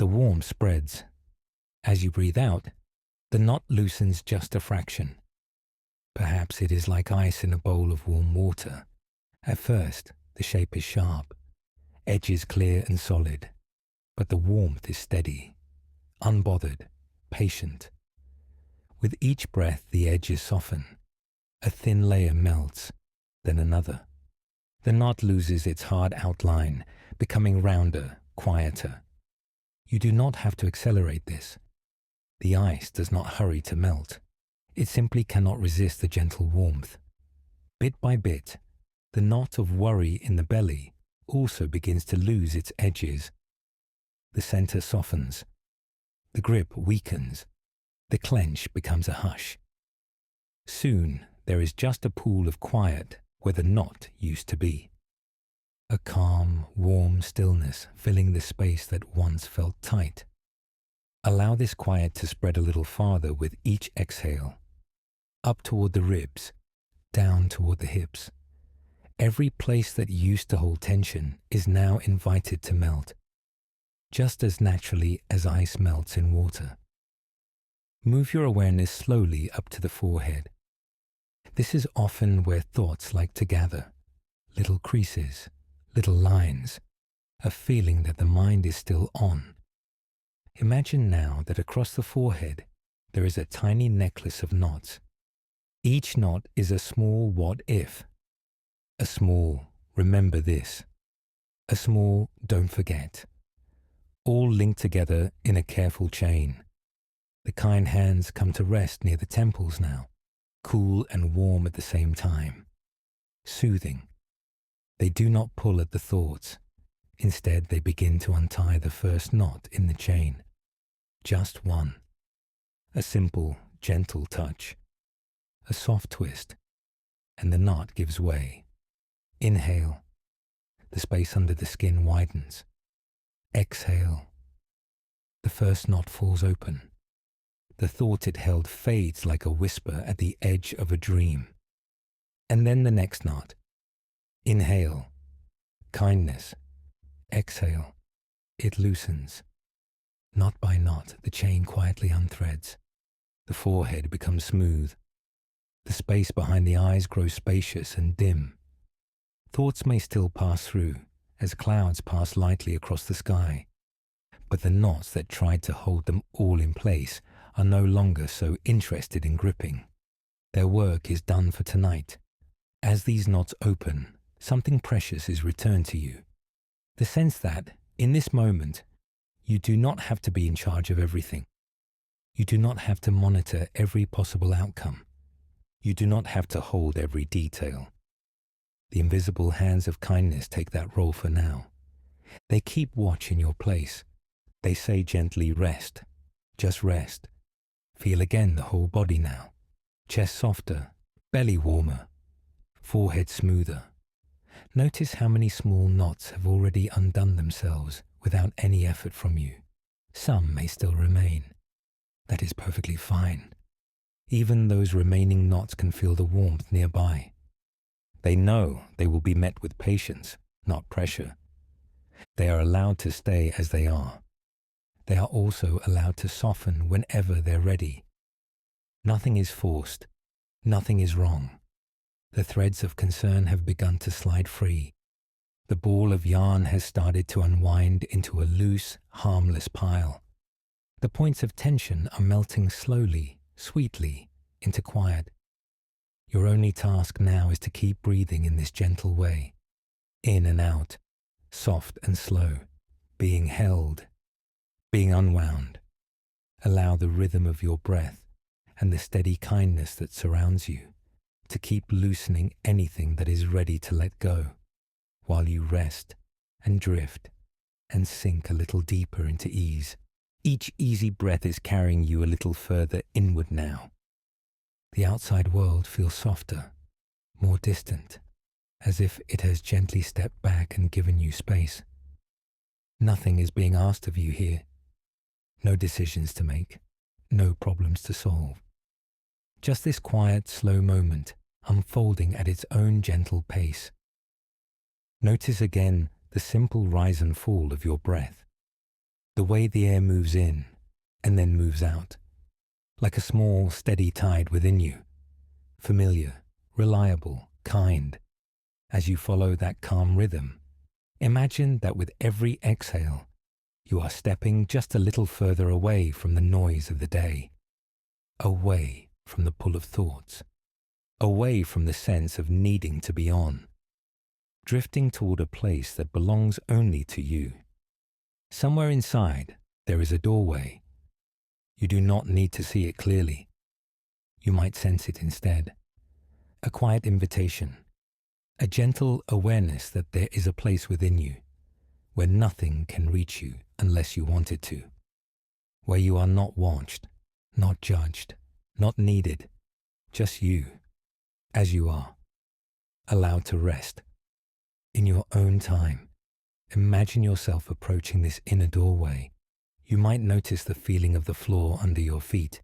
the warmth spreads. As you breathe out, the knot loosens just a fraction. Perhaps it is like ice in a bowl of warm water. At first, the shape is sharp, edges clear and solid, but the warmth is steady, unbothered, patient. With each breath, the edges soften. A thin layer melts, then another. The knot loses its hard outline, becoming rounder, quieter. You do not have to accelerate this. The ice does not hurry to melt. It simply cannot resist the gentle warmth. Bit by bit, the knot of worry in the belly also begins to lose its edges. The center softens. The grip weakens. The clench becomes a hush. Soon, there is just a pool of quiet where the knot used to be. A calm, warm stillness filling the space that once felt tight. Allow this quiet to spread a little farther with each exhale. Up toward the ribs, down toward the hips. Every place that used to hold tension is now invited to melt, just as naturally as ice melts in water. Move your awareness slowly up to the forehead. This is often where thoughts like to gather. Little creases, little lines, a feeling that the mind is still on. Imagine now that across the forehead there is a tiny necklace of knots. Each knot is a small what if, a small remember this, a small don't forget, all linked together in a careful chain. The kind hands come to rest near the temples now, cool and warm at the same time, soothing. They do not pull at the thoughts. Instead, they begin to untie the first knot in the chain. Just one. A simple, gentle touch. A soft twist, and the knot gives way. Inhale. The space under the skin widens. Exhale. The first knot falls open. The thought it held fades like a whisper at the edge of a dream. And then the next knot. Inhale. Kindness. Exhale. It loosens. Knot by knot, the chain quietly unthreads. The forehead becomes smooth. The space behind the eyes grows spacious and dim. Thoughts may still pass through, as clouds pass lightly across the sky. But the knots that tried to hold them all in place are no longer so interested in gripping. Their work is done for tonight. As these knots open, something precious is returned to you. The sense that, in this moment, you do not have to be in charge of everything. You do not have to monitor every possible outcome. You do not have to hold every detail. The invisible hands of kindness take that role for now. They keep watch in your place. They say gently, rest. Just rest. Feel again the whole body now. Chest softer, belly warmer, forehead smoother. Notice how many small knots have already undone themselves without any effort from you. Some may still remain. That is perfectly fine. Even those remaining knots can feel the warmth nearby. They know they will be met with patience, not pressure. They are allowed to stay as they are. They are also allowed to soften whenever they're ready. Nothing is forced. Nothing is wrong. The threads of concern have begun to slide free. The ball of yarn has started to unwind into a loose, harmless pile. The points of tension are melting slowly, sweetly, into quiet. Your only task now is to keep breathing in this gentle way, in and out, soft and slow, being held, being unwound. Allow the rhythm of your breath and the steady kindness that surrounds you to keep loosening anything that is ready to let go, while you rest and drift and sink a little deeper into ease. Each easy breath is carrying you a little further inward now. The outside world feels softer, more distant, as if it has gently stepped back and given you space. Nothing is being asked of you here. No decisions to make, no problems to solve. Just this quiet, slow moment unfolding at its own gentle pace. Notice again the simple rise and fall of your breath, the way the air moves in and then moves out, like a small, steady tide within you, familiar, reliable, kind. As you follow that calm rhythm, imagine that with every exhale, you are stepping just a little further away from the noise of the day, away from the pull of thoughts, away from the sense of needing to be on, drifting toward a place that belongs only to you. Somewhere inside, there is a doorway. You do not need to see it clearly. You might sense it instead. A quiet invitation, a gentle awareness that there is a place within you where nothing can reach you unless you want it to, where you are not watched, not judged, not needed, just you, as you are, allowed to rest. In your own time, imagine yourself approaching this inner doorway. You might notice the feeling of the floor under your feet.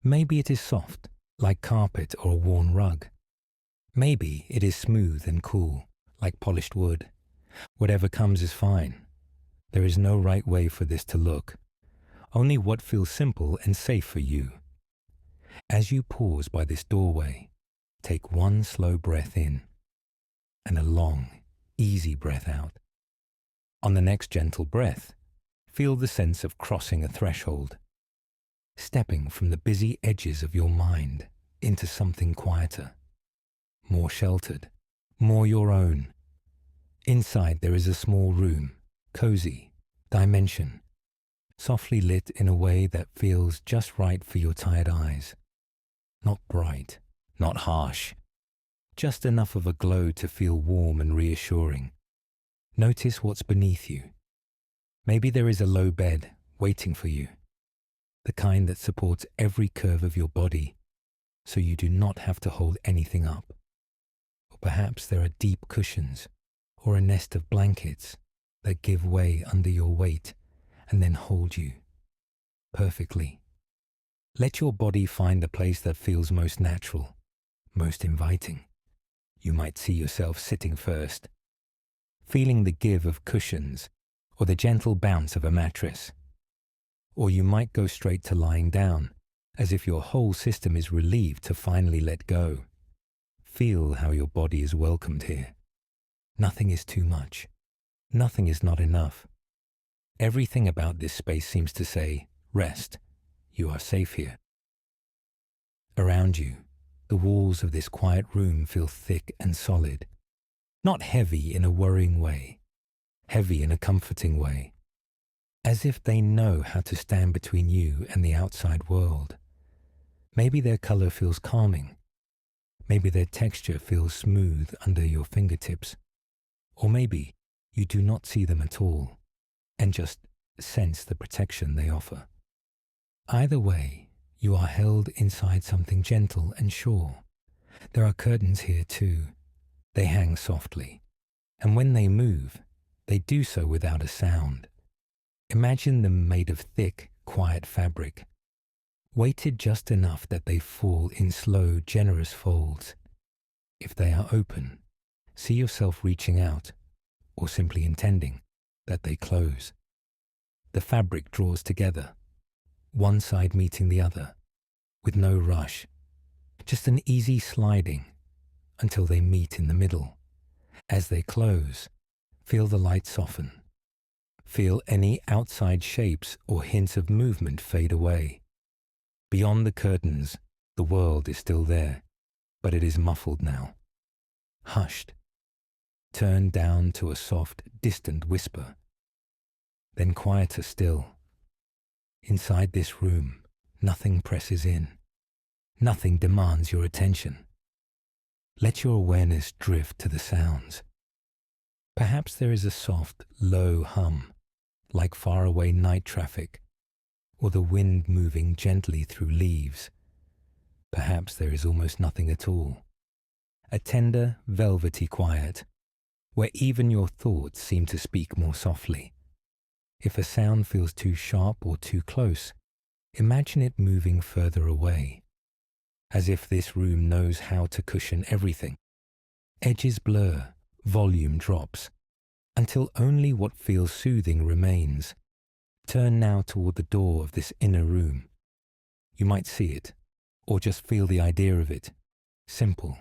Maybe it is soft, like carpet or a worn rug. Maybe it is smooth and cool, like polished wood. Whatever comes is fine. There is no right way for this to look, only what feels simple and safe for you. As you pause by this doorway, take one slow breath in and a long, easy breath out. On the next gentle breath, feel the sense of crossing a threshold, stepping from the busy edges of your mind into something quieter, more sheltered, more your own. Inside there is a small room, cozy, dimension, softly lit in a way that feels just right for your tired eyes. Not bright, not harsh, just enough of a glow to feel warm and reassuring. Notice what's beneath you. Maybe there is a low bed waiting for you, the kind that supports every curve of your body, so you do not have to hold anything up. Or perhaps there are deep cushions, or a nest of blankets that give way under your weight and then hold you perfectly. Let your body find the place that feels most natural, most inviting. You might see yourself sitting first, feeling the give of cushions or the gentle bounce of a mattress. Or you might go straight to lying down, as if your whole system is relieved to finally let go. Feel how your body is welcomed here. Nothing is too much. Nothing is not enough. Everything about this space seems to say, rest. You are safe here. Around you, the walls of this quiet room feel thick and solid. Not heavy in a worrying way, heavy in a comforting way. As if they know how to stand between you and the outside world. Maybe their color feels calming. Maybe their texture feels smooth under your fingertips. Or maybe you do not see them at all and just sense the protection they offer. Either way, you are held inside something gentle and sure. There are curtains here too. They hang softly, and when they move, they do so without a sound. Imagine them made of thick, quiet fabric, weighted just enough that they fall in slow, generous folds. If they are open, see yourself reaching out, or simply intending that they close. The fabric draws together, one side meeting the other, with no rush, just an easy sliding until they meet in the middle. As they close, feel the light soften. Feel any outside shapes or hints of movement fade away. Beyond the curtains, the world is still there, but it is muffled now, hushed, turned down to a soft, distant whisper. Then quieter still. Inside this room, nothing presses in. Nothing demands your attention. Let your awareness drift to the sounds. Perhaps there is a soft, low hum, like faraway night traffic, or the wind moving gently through leaves. Perhaps there is almost nothing at all. A tender, velvety quiet, where even your thoughts seem to speak more softly. If a sound feels too sharp or too close, imagine it moving further away, as if this room knows how to cushion everything. Edges blur, volume drops, until only what feels soothing remains. Turn now toward the door of this inner room. You might see it, or just feel the idea of it. Simple,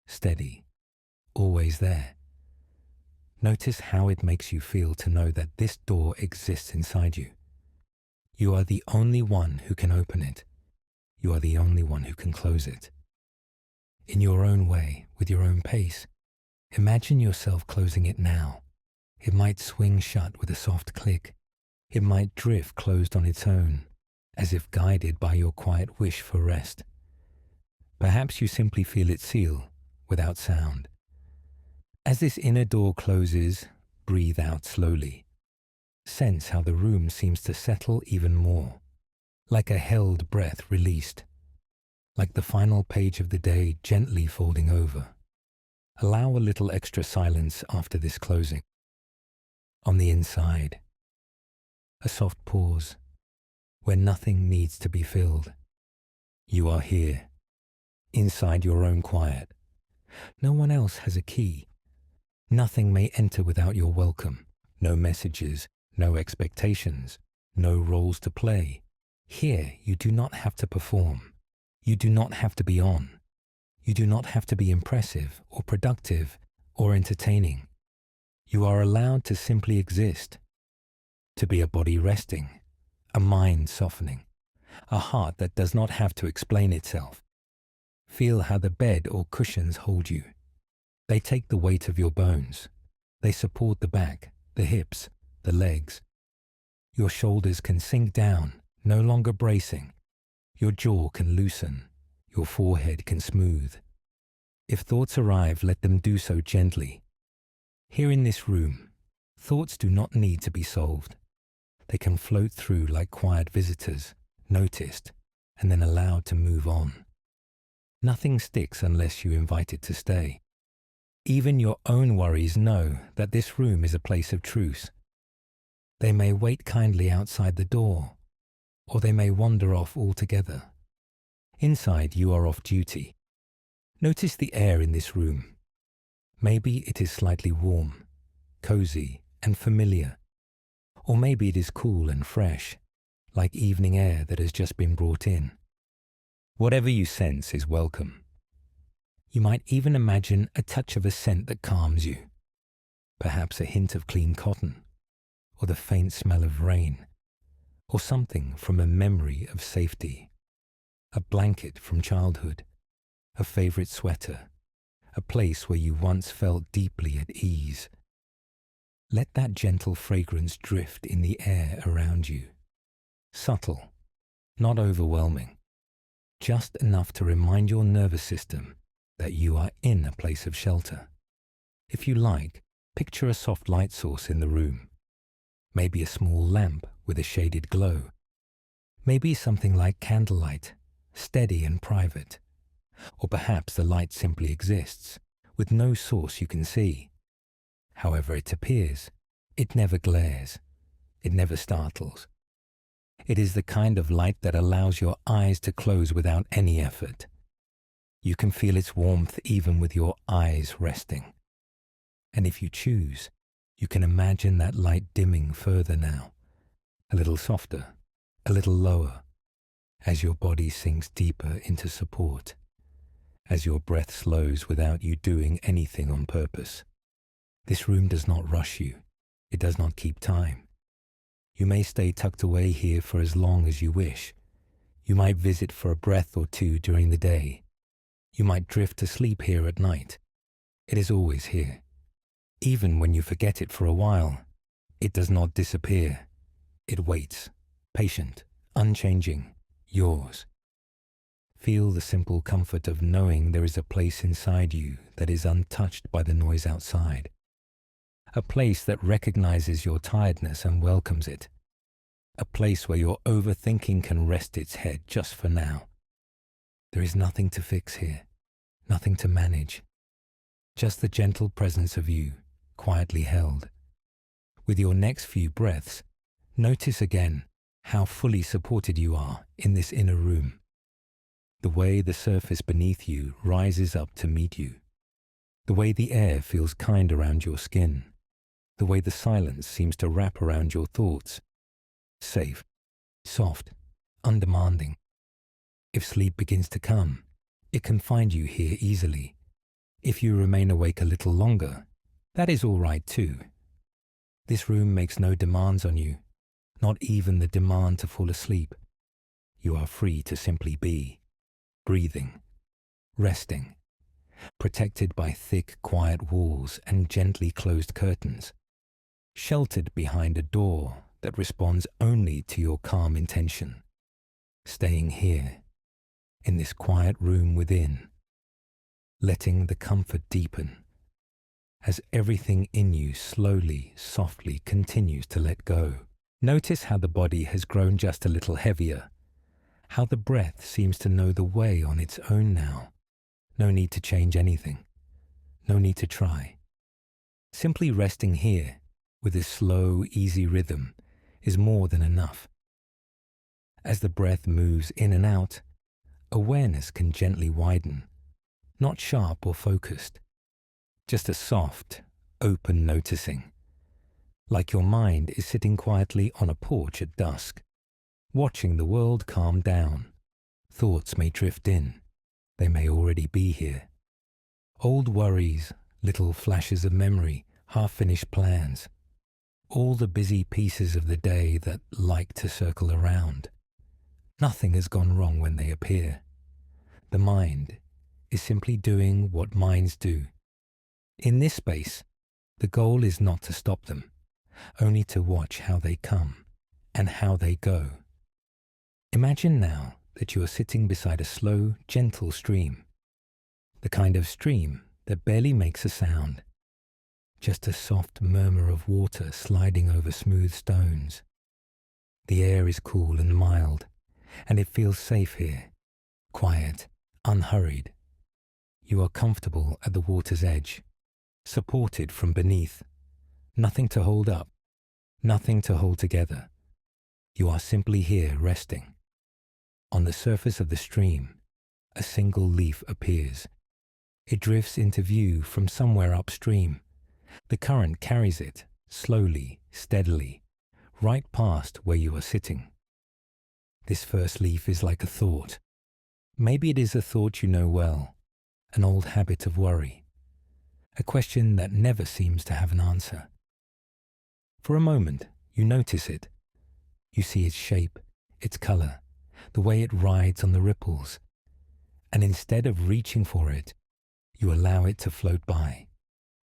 steady, always there. Notice how it makes you feel to know that this door exists inside you. You are the only one who can open it. You are the only one who can close it. In your own way, with your own pace, imagine yourself closing it now. It might swing shut with a soft click. It might drift closed on its own, as if guided by your quiet wish for rest. Perhaps you simply feel it seal, without sound. As this inner door closes, breathe out slowly. Sense how the room seems to settle even more, like a held breath released, like the final page of the day gently folding over. Allow a little extra silence after this closing. On the inside, a soft pause, where nothing needs to be filled. You are here, inside your own quiet. No one else has a key. Nothing may enter without your welcome. No messages, no expectations, no roles to play. Here, you do not have to perform. You do not have to be on. You do not have to be impressive or productive or entertaining. You are allowed to simply exist, to be a body resting, a mind softening, a heart that does not have to explain itself. Feel how the bed or cushions hold you. They take the weight of your bones. They support the back, the hips, the legs. Your shoulders can sink down, no longer bracing. Your jaw can loosen. Your forehead can smooth. If thoughts arrive, let them do so gently. Here in this room, thoughts do not need to be solved. They can float through like quiet visitors, noticed, and then allowed to move on. Nothing sticks unless you invite it to stay. Even your own worries know that this room is a place of truce. They may wait kindly outside the door, or they may wander off altogether. Inside, you are off duty. Notice the air in this room. Maybe it is slightly warm, cozy, and familiar. Or maybe it is cool and fresh, like evening air that has just been brought in. Whatever you sense is welcome. You might even imagine a touch of a scent that calms you. Perhaps a hint of clean cotton, or the faint smell of rain, or something from a memory of safety. A blanket from childhood, a favorite sweater, a place where you once felt deeply at ease. Let that gentle fragrance drift in the air around you. Subtle, not overwhelming, just enough to remind your nervous system that you are in a place of shelter. If you like, picture a soft light source in the room. Maybe a small lamp with a shaded glow. Maybe something like candlelight, steady and private. Or perhaps the light simply exists, with no source you can see. However it appears, it never glares. It never startles. It is the kind of light that allows your eyes to close without any effort. You can feel its warmth even with your eyes resting. And if you choose, you can imagine that light dimming further now, a little softer, a little lower, as your body sinks deeper into support, as your breath slows without you doing anything on purpose. This room does not rush you. It does not keep time. You may stay tucked away here for as long as you wish. You might visit for a breath or two during the day. You might drift to sleep here at night. It is always here. Even when you forget it for a while, it does not disappear. It waits, patient, unchanging, yours. Feel the simple comfort of knowing there is a place inside you that is untouched by the noise outside. A place that recognizes your tiredness and welcomes it. A place where your overthinking can rest its head just for now. There is nothing to fix here, nothing to manage, just the gentle presence of you, quietly held. With your next few breaths, notice again how fully supported you are in this inner room. The way the surface beneath you rises up to meet you. The way the air feels kind around your skin. The way the silence seems to wrap around your thoughts. Safe, soft, undemanding. If sleep begins to come, it can find you here easily. If you remain awake a little longer, that is all right too. This room makes no demands on you, not even the demand to fall asleep. You are free to simply be, breathing, resting, protected by thick, quiet walls and gently closed curtains, sheltered behind a door that responds only to your calm intention. Staying here, in this quiet room within, letting the comfort deepen, as everything in you slowly, softly continues to let go. Notice how the body has grown just a little heavier, how the breath seems to know the way on its own now. No need to change anything, no need to try. Simply resting here with this slow, easy rhythm is more than enough. As the breath moves in and out, awareness can gently widen, not sharp or focused, just a soft, open noticing, like your mind is sitting quietly on a porch at dusk, watching the world calm down. Thoughts may drift in, they may already be here. Old worries, little flashes of memory, half-finished plans, all the busy pieces of the day that like to circle around. Nothing has gone wrong when they appear. The mind is simply doing what minds do. In this space, the goal is not to stop them, only to watch how they come and how they go. Imagine now that you are sitting beside a slow, gentle stream, the kind of stream that barely makes a sound, just a soft murmur of water sliding over smooth stones. The air is cool and mild, and it feels safe here, quiet, unhurried. You are comfortable at the water's edge, supported from beneath, nothing to hold up, nothing to hold together. You are simply here resting. On the surface of the stream, a single leaf appears. It drifts into view from somewhere upstream. The current carries it, slowly, steadily, right past where you are sitting. This first leaf is like a thought. Maybe it is a thought you know well, an old habit of worry, a question that never seems to have an answer. For a moment, you notice it. You see its shape, its color, the way it rides on the ripples, and instead of reaching for it, you allow it to float by.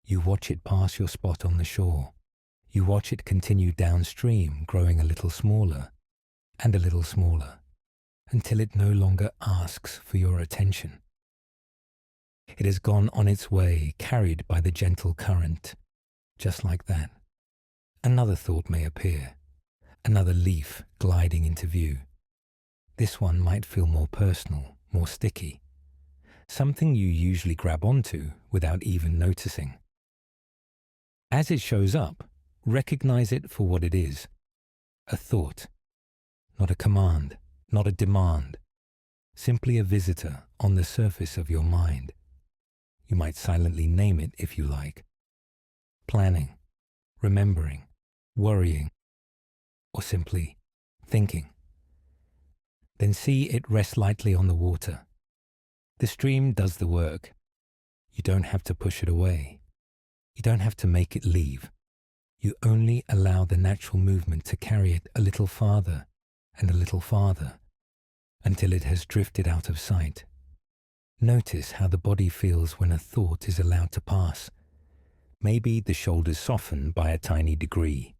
You watch it pass your spot on the shore. You watch it continue downstream, growing a little smaller and a little smaller, until it no longer asks for your attention. It has gone on its way, carried by the gentle current. Just like that, another thought may appear, another leaf gliding into view. This one might feel more personal, more sticky, something you usually grab onto without even noticing. As it shows up, recognize it for what it is, a thought, not a command, not a demand, simply a visitor on the surface of your mind. You might silently name it if you like. Planning, remembering, worrying, or simply thinking. Then see it rest lightly on the water. The stream does the work. You don't have to push it away. You don't have to make it leave. You only allow the natural movement to carry it a little farther and a little farther until it has drifted out of sight. Notice how the body feels when a thought is allowed to pass. Maybe the shoulders soften by a tiny degree.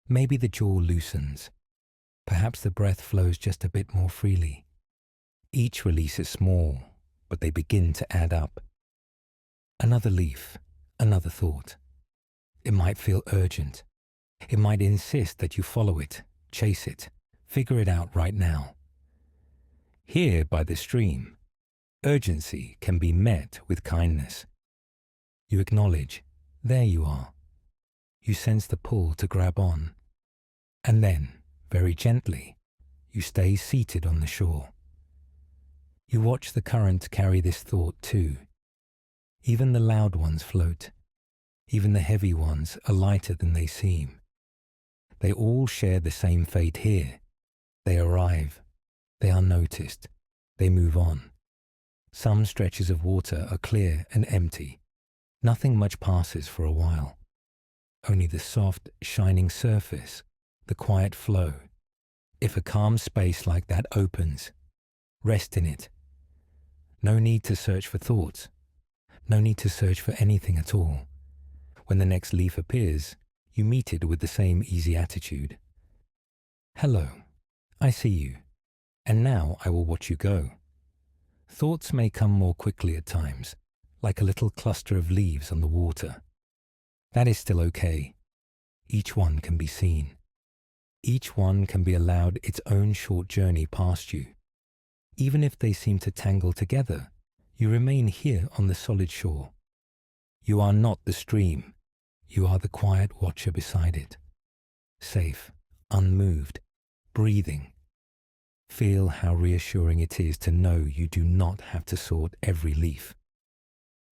Maybe the jaw loosens. Perhaps the breath flows just a bit more freely. Each release is small, but they begin to add up. Another leaf, another thought. It might feel urgent. It might insist that you follow it, chase it, figure it out right now. Here by the stream, Urgency can be met with kindness. You acknowledge, there you are. You sense the pull to grab on. And then, very gently, you stay seated on the shore. You watch the current carry this thought too. Even the loud ones float. Even the heavy ones are lighter than they seem. They all share the same fate here. They arrive. They are noticed. They move on. Some stretches of water are clear and empty. Nothing much passes for a while. Only the soft, shining surface, the quiet flow. If a calm space like that opens, rest in it. No need to search for thoughts. No need to search for anything at all. When the next leaf appears, you meet it with the same easy attitude. Hello, I see you, and now I will watch you go. Thoughts may come more quickly at times, like a little cluster of leaves on the water. That is still okay. Each one can be seen. Each one can be allowed its own short journey past you. Even if they seem to tangle together, you remain here on the solid shore. You are not the stream. You are the quiet watcher beside it. Safe, unmoved, breathing. Feel how reassuring it is to know you do not have to sort every leaf.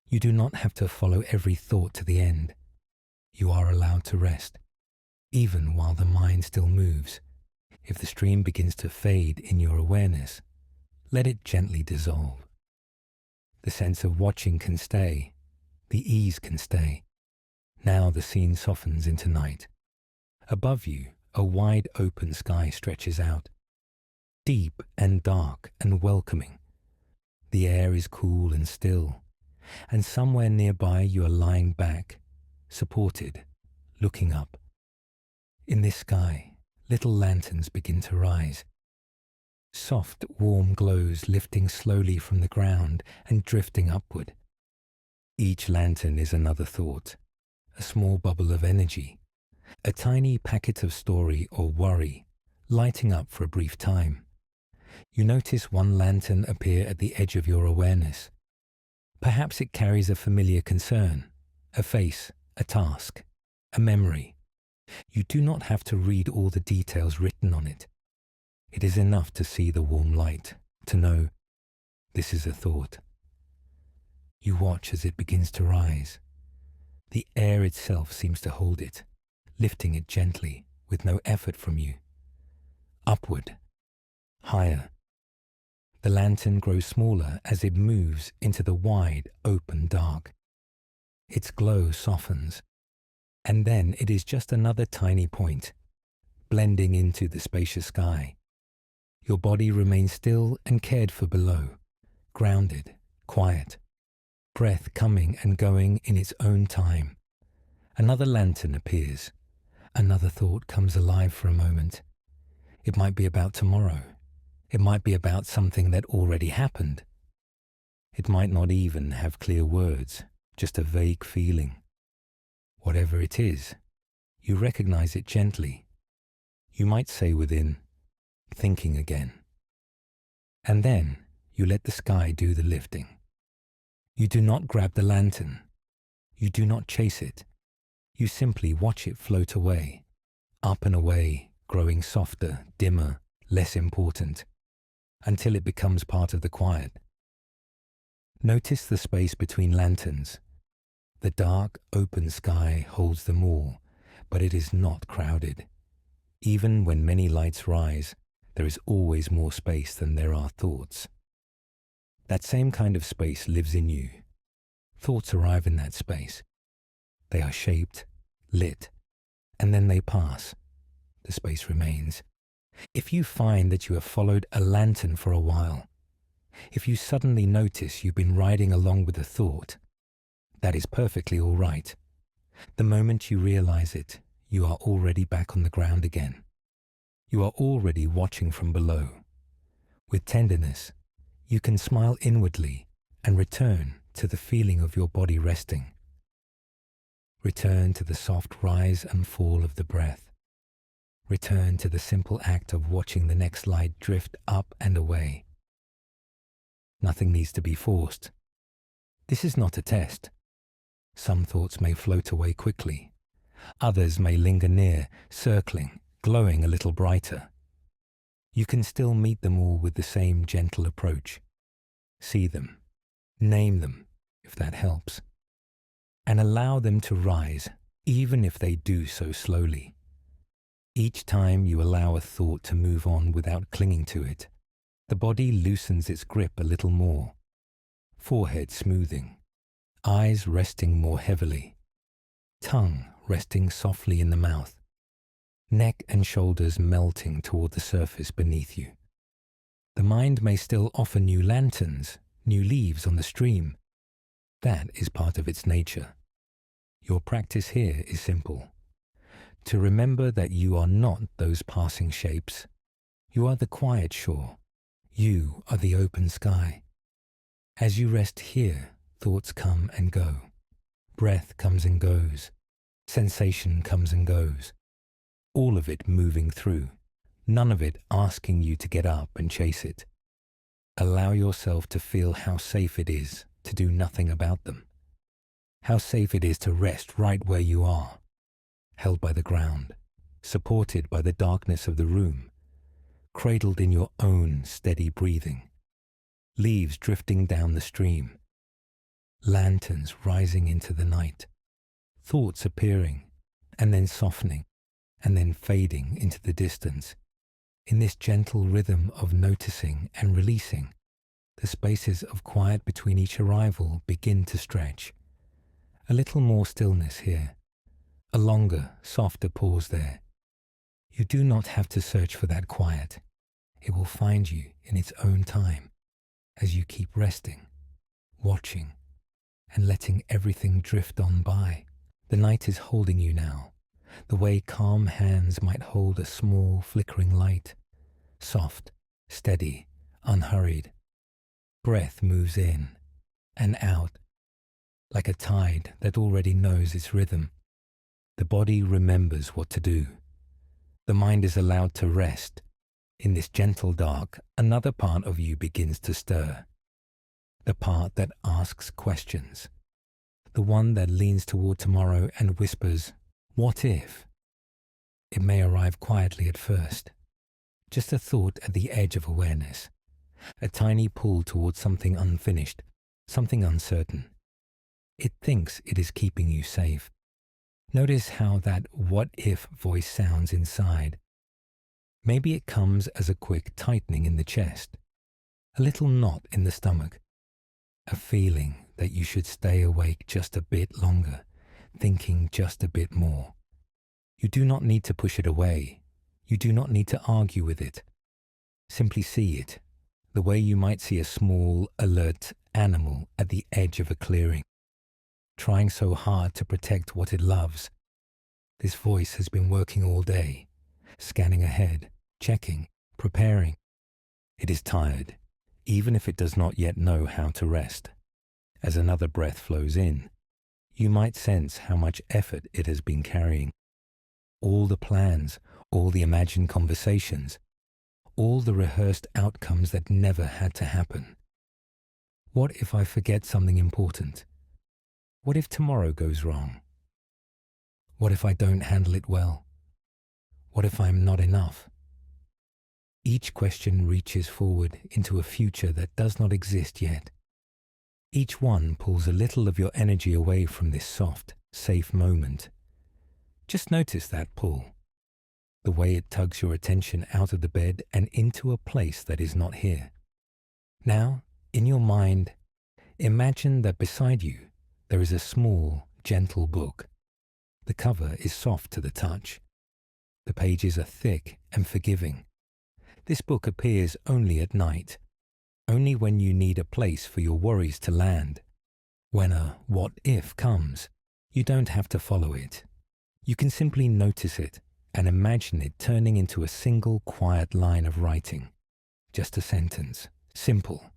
You do not have to follow every thought to the end. You are allowed to rest, even while the mind still moves. If the stream begins to fade in your awareness, let it gently dissolve. The sense of watching can stay. The ease can stay. Now the scene softens into night. Above you, a wide open sky stretches out. Deep and dark and welcoming. The air is cool and still, and somewhere nearby you are lying back, supported, looking up. In this sky, little lanterns begin to rise. Soft, warm glows lifting slowly from the ground and drifting upward. Each lantern is another thought, a small bubble of energy, a tiny packet of story or worry, lighting up for a brief time. You notice one lantern appear at the edge of your awareness. Perhaps it carries a familiar concern, a face, a task, a memory. You do not have to read all the details written on it. It is enough to see the warm light, to know this is a thought. You watch as it begins to rise. The air itself seems to hold it, lifting it gently with no effort from you. Upward, higher. The lantern grows smaller as it moves into the wide, open dark. Its glow softens, and then it is just another tiny point, blending into the spacious sky. Your body remains still and cared for below, grounded, quiet, breath coming and going in its own time. Another lantern appears. Another thought comes alive for a moment. It might be about tomorrow. It might be about something that already happened. It might not even have clear words, just a vague feeling. Whatever it is, you recognize it gently. You might say within, thinking again. And then you let the sky do the lifting. You do not grab the lantern. You do not chase it. You simply watch it float away, up and away, growing softer, dimmer, less important, until it becomes part of the quiet. Notice the space between lanterns. The dark, open sky holds them all, but it is not crowded. Even when many lights rise, there is always more space than there are thoughts. That same kind of space lives in you. Thoughts arrive in that space. They are shaped, lit, and then they pass. The space remains. If you find that you have followed a lantern for a while, if you suddenly notice you've been riding along with a thought, that is perfectly all right. The moment you realize it, you are already back on the ground again. You are already watching from below. With tenderness, you can smile inwardly and return to the feeling of your body resting. Return to the soft rise and fall of the breath. Return to the simple act of watching the next light drift up and away. Nothing needs to be forced. This is not a test. Some thoughts may float away quickly. Others may linger near, circling, glowing a little brighter. You can still meet them all with the same gentle approach. See them, name them, if that helps, and allow them to rise, even if they do so slowly. Each time you allow a thought to move on without clinging to it, the body loosens its grip a little more, forehead smoothing, eyes resting more heavily, tongue resting softly in the mouth, neck and shoulders melting toward the surface beneath you. The mind may still offer new lanterns, new leaves on the stream. That is part of its nature. Your practice here is simple. To remember that you are not those passing shapes. You are the quiet shore. You are the open sky. As you rest here, thoughts come and go. Breath comes and goes. Sensation comes and goes. All of it moving through. None of it asking you to get up and chase it. Allow yourself to feel how safe it is to do nothing about them. How safe it is to rest right where you are, held by the ground, supported by the darkness of the room, cradled in your own steady breathing, leaves drifting down the stream, lanterns rising into the night, thoughts appearing, and then softening, and then fading into the distance. In this gentle rhythm of noticing and releasing, the spaces of quiet between each arrival begin to stretch. A little more stillness here, a longer, softer pause there. You do not have to search for that quiet. It will find you in its own time as you keep resting, watching, and letting everything drift on by. The night is holding you now, the way calm hands might hold a small, flickering light, soft, steady, unhurried. Breath moves in and out, like a tide that already knows its rhythm. The body remembers what to do. The mind is allowed to rest. In this gentle dark, another part of you begins to stir. The part that asks questions. The one that leans toward tomorrow and whispers, "What if?" It may arrive quietly at first. Just a thought at the edge of awareness. A tiny pull towards something unfinished, something uncertain. It thinks it is keeping you safe. Notice how that "what if" voice sounds inside. Maybe it comes as a quick tightening in the chest, a little knot in the stomach, a feeling that you should stay awake just a bit longer, thinking just a bit more. You do not need to push it away. You do not need to argue with it. Simply see it, the way you might see a small, alert animal at the edge of a clearing, trying so hard to protect what it loves. This voice has been working all day, scanning ahead, checking, preparing. It is tired, even if it does not yet know how to rest. As another breath flows in, you might sense how much effort it has been carrying. All the plans, all the imagined conversations, all the rehearsed outcomes that never had to happen. What if I forget something important? What if tomorrow goes wrong? What if I don't handle it well? What if I'm not enough? Each question reaches forward into a future that does not exist yet. Each one pulls a little of your energy away from this soft, safe moment. Just notice that pull, the way it tugs your attention out of the bed and into a place that is not here. Now, in your mind, imagine that beside you there is a small, gentle book. The cover is soft to the touch. The pages are thick and forgiving. This book appears only at night, only when you need a place for your worries to land. When a "what if" comes, you don't have to follow it. You can simply notice it and imagine it turning into a single quiet line of writing. Just a sentence, simple,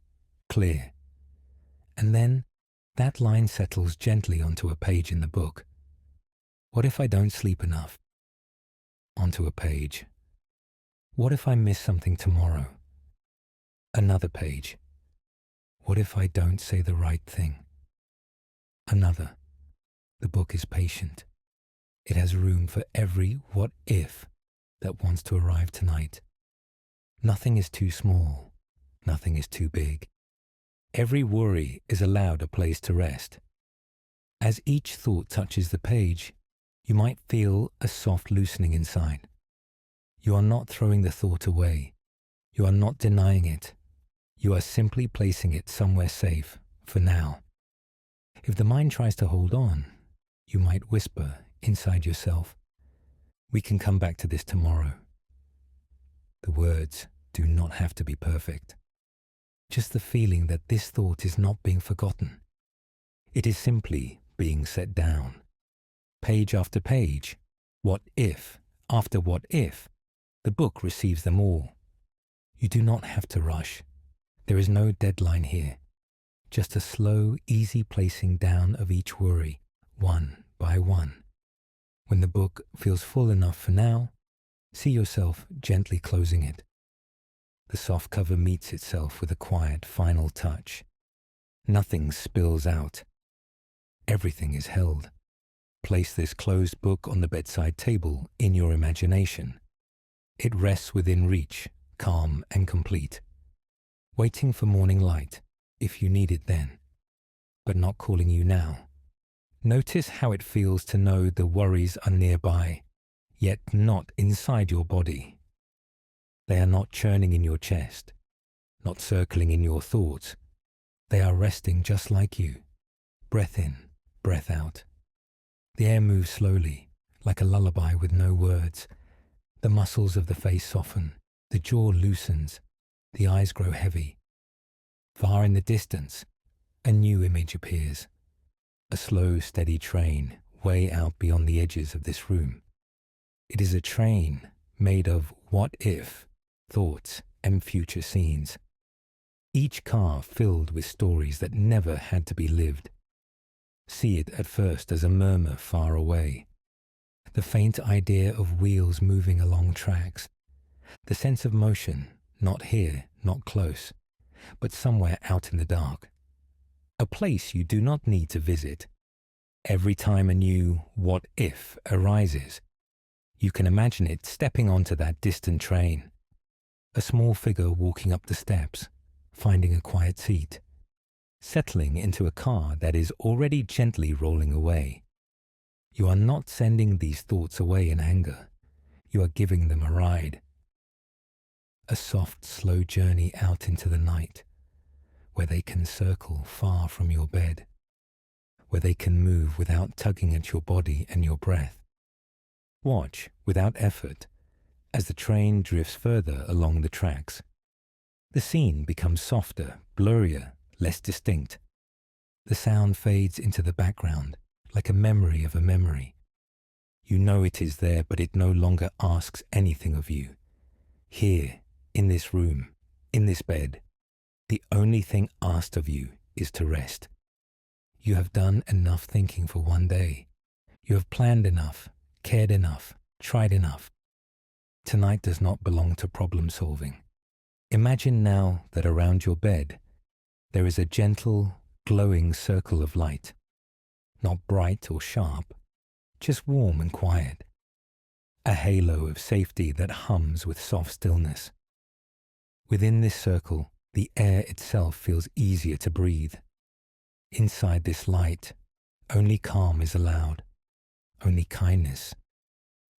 clear. And then that line settles gently onto a page in the book. What if I don't sleep enough? Onto a page. What if I miss something tomorrow? Another page. What if I don't say the right thing? Another, the book is patient. It has room for every what if that wants to arrive tonight. Nothing is too small. Nothing is too big. Every worry is allowed a place to rest. As each thought touches the page, you might feel a soft loosening inside. You are not throwing the thought away. You are not denying it. You are simply placing it somewhere safe for now. If the mind tries to hold on, you might whisper inside yourself, "We can come back to this tomorrow." The words do not have to be perfect. Just the feeling that this thought is not being forgotten. It is simply being set down. Page after page, what if after what if, the book receives them all. You do not have to rush. There is no deadline here. Just a slow, easy placing down of each worry, one by one. When the book feels full enough for now, see yourself gently closing it. The soft cover meets itself with a quiet final touch. Nothing spills out. Everything is held. Place this closed book on the bedside table in your imagination. It rests within reach, calm and complete, waiting for morning light if you need it then, but not calling you now. Notice how it feels to know the worries are nearby, yet not inside your body. They are not churning in your chest, not circling in your thoughts. They are resting just like you. Breath in, breath out. The air moves slowly, like a lullaby with no words. The muscles of the face soften, the jaw loosens, the eyes grow heavy. Far in the distance, a new image appears. A slow, steady train way out beyond the edges of this room. It is a train made of what if, thoughts and future scenes. Each car filled with stories that never had to be lived. See it at first as a murmur far away. The faint idea of wheels moving along tracks. The sense of motion, not here, not close, but somewhere out in the dark. A place you do not need to visit. Every time a new what if arises, you can imagine it stepping onto that distant train. A small figure walking up the steps, finding a quiet seat, settling into a car that is already gently rolling away. You are not sending these thoughts away in anger. You are giving them a ride. A soft, slow journey out into the night, where they can circle far from your bed, where they can move without tugging at your body and your breath. Watch, without effort, as the train drifts further along the tracks. The scene becomes softer, blurrier, less distinct. The sound fades into the background, like a memory of a memory. You know it is there, but it no longer asks anything of you. Here, in this room, in this bed, the only thing asked of you is to rest. You have done enough thinking for one day. You have planned enough, cared enough, tried enough. Tonight does not belong to problem solving. Imagine now that around your bed, there is a gentle, glowing circle of light. Not bright or sharp, just warm and quiet. A halo of safety that hums with soft stillness. Within this circle, the air itself feels easier to breathe. Inside this light, only calm is allowed, only kindness,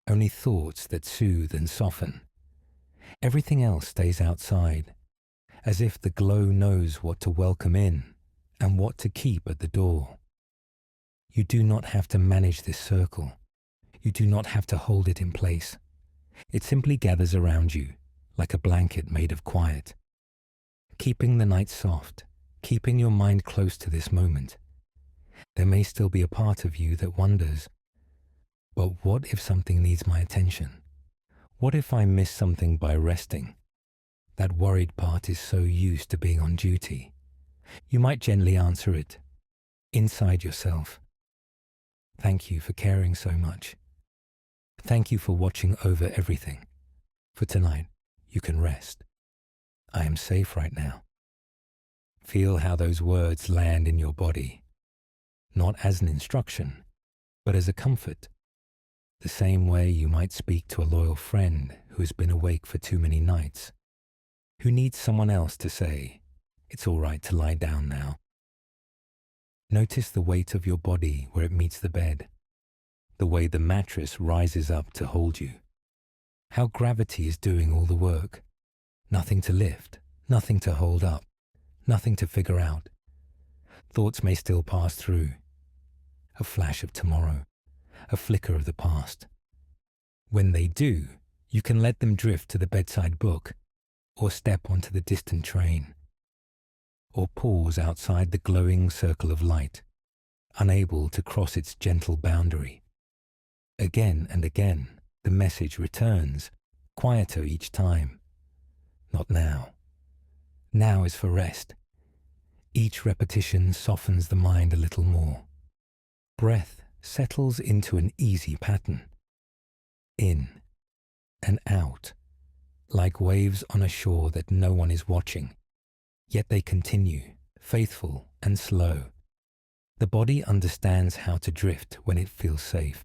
only thoughts that soothe and soften. Everything else stays outside, as if the glow knows what to welcome in and what to keep at the door. You do not have to manage this circle. You do not have to hold it in place. It simply gathers around you, like a blanket made of quiet. Keeping the night soft, keeping your mind close to this moment. There may still be a part of you that wonders, but what if something needs my attention? What if I miss something by resting? That worried part is so used to being on duty. You might gently answer it, inside yourself. Thank you for caring so much. Thank you for watching over everything. For tonight, you can rest. I am safe right now. Feel how those words land in your body, not as an instruction, but as a comfort. The same way you might speak to a loyal friend who has been awake for too many nights, who needs someone else to say, "It's all right to lie down now." Notice the weight of your body where it meets the bed, the way the mattress rises up to hold you, how gravity is doing all the work. Nothing to lift, nothing to hold up, nothing to figure out. Thoughts may still pass through. A flash of tomorrow, a flicker of the past. When they do, you can let them drift to the bedside book, or step onto the distant train, or pause outside the glowing circle of light, unable to cross its gentle boundary. Again and again, the message returns, quieter each time. Not now. Now is for rest. Each repetition softens the mind a little more. Breath settles into an easy pattern. In and out, like waves on a shore that no one is watching. Yet they continue, faithful and slow. The body understands how to drift when it feels safe.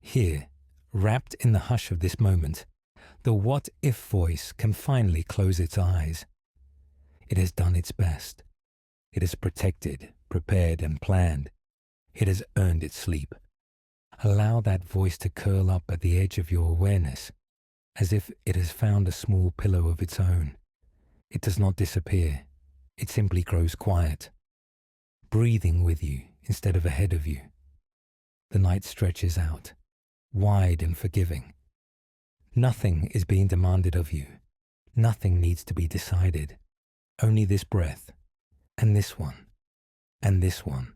Here, wrapped in the hush of this moment, the what-if voice can finally close its eyes. It has done its best. It has protected, prepared, and planned. It has earned its sleep. Allow that voice to curl up at the edge of your awareness, as if it has found a small pillow of its own. It does not disappear. It simply grows quiet, breathing with you instead of ahead of you. The night stretches out, wide and forgiving. Nothing is being demanded of you. Nothing needs to be decided. Only this breath, and this one, and this one.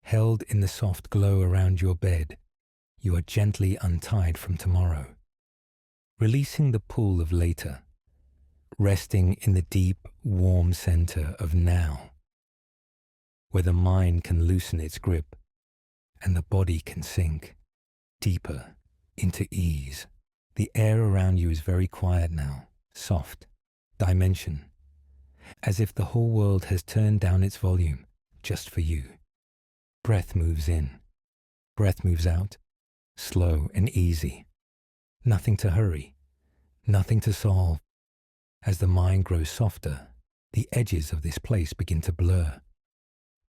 Held in the soft glow around your bed, you are gently untied from tomorrow, releasing the pull of later, resting in the deep, warm center of now, where the mind can loosen its grip and the body can sink deeper into ease. The air around you is very quiet now, soft, dimension, as if the whole world has turned down its volume just for you. Breath moves in, breath moves out, slow and easy. Nothing to hurry, nothing to solve. As the mind grows softer, the edges of this place begin to blur.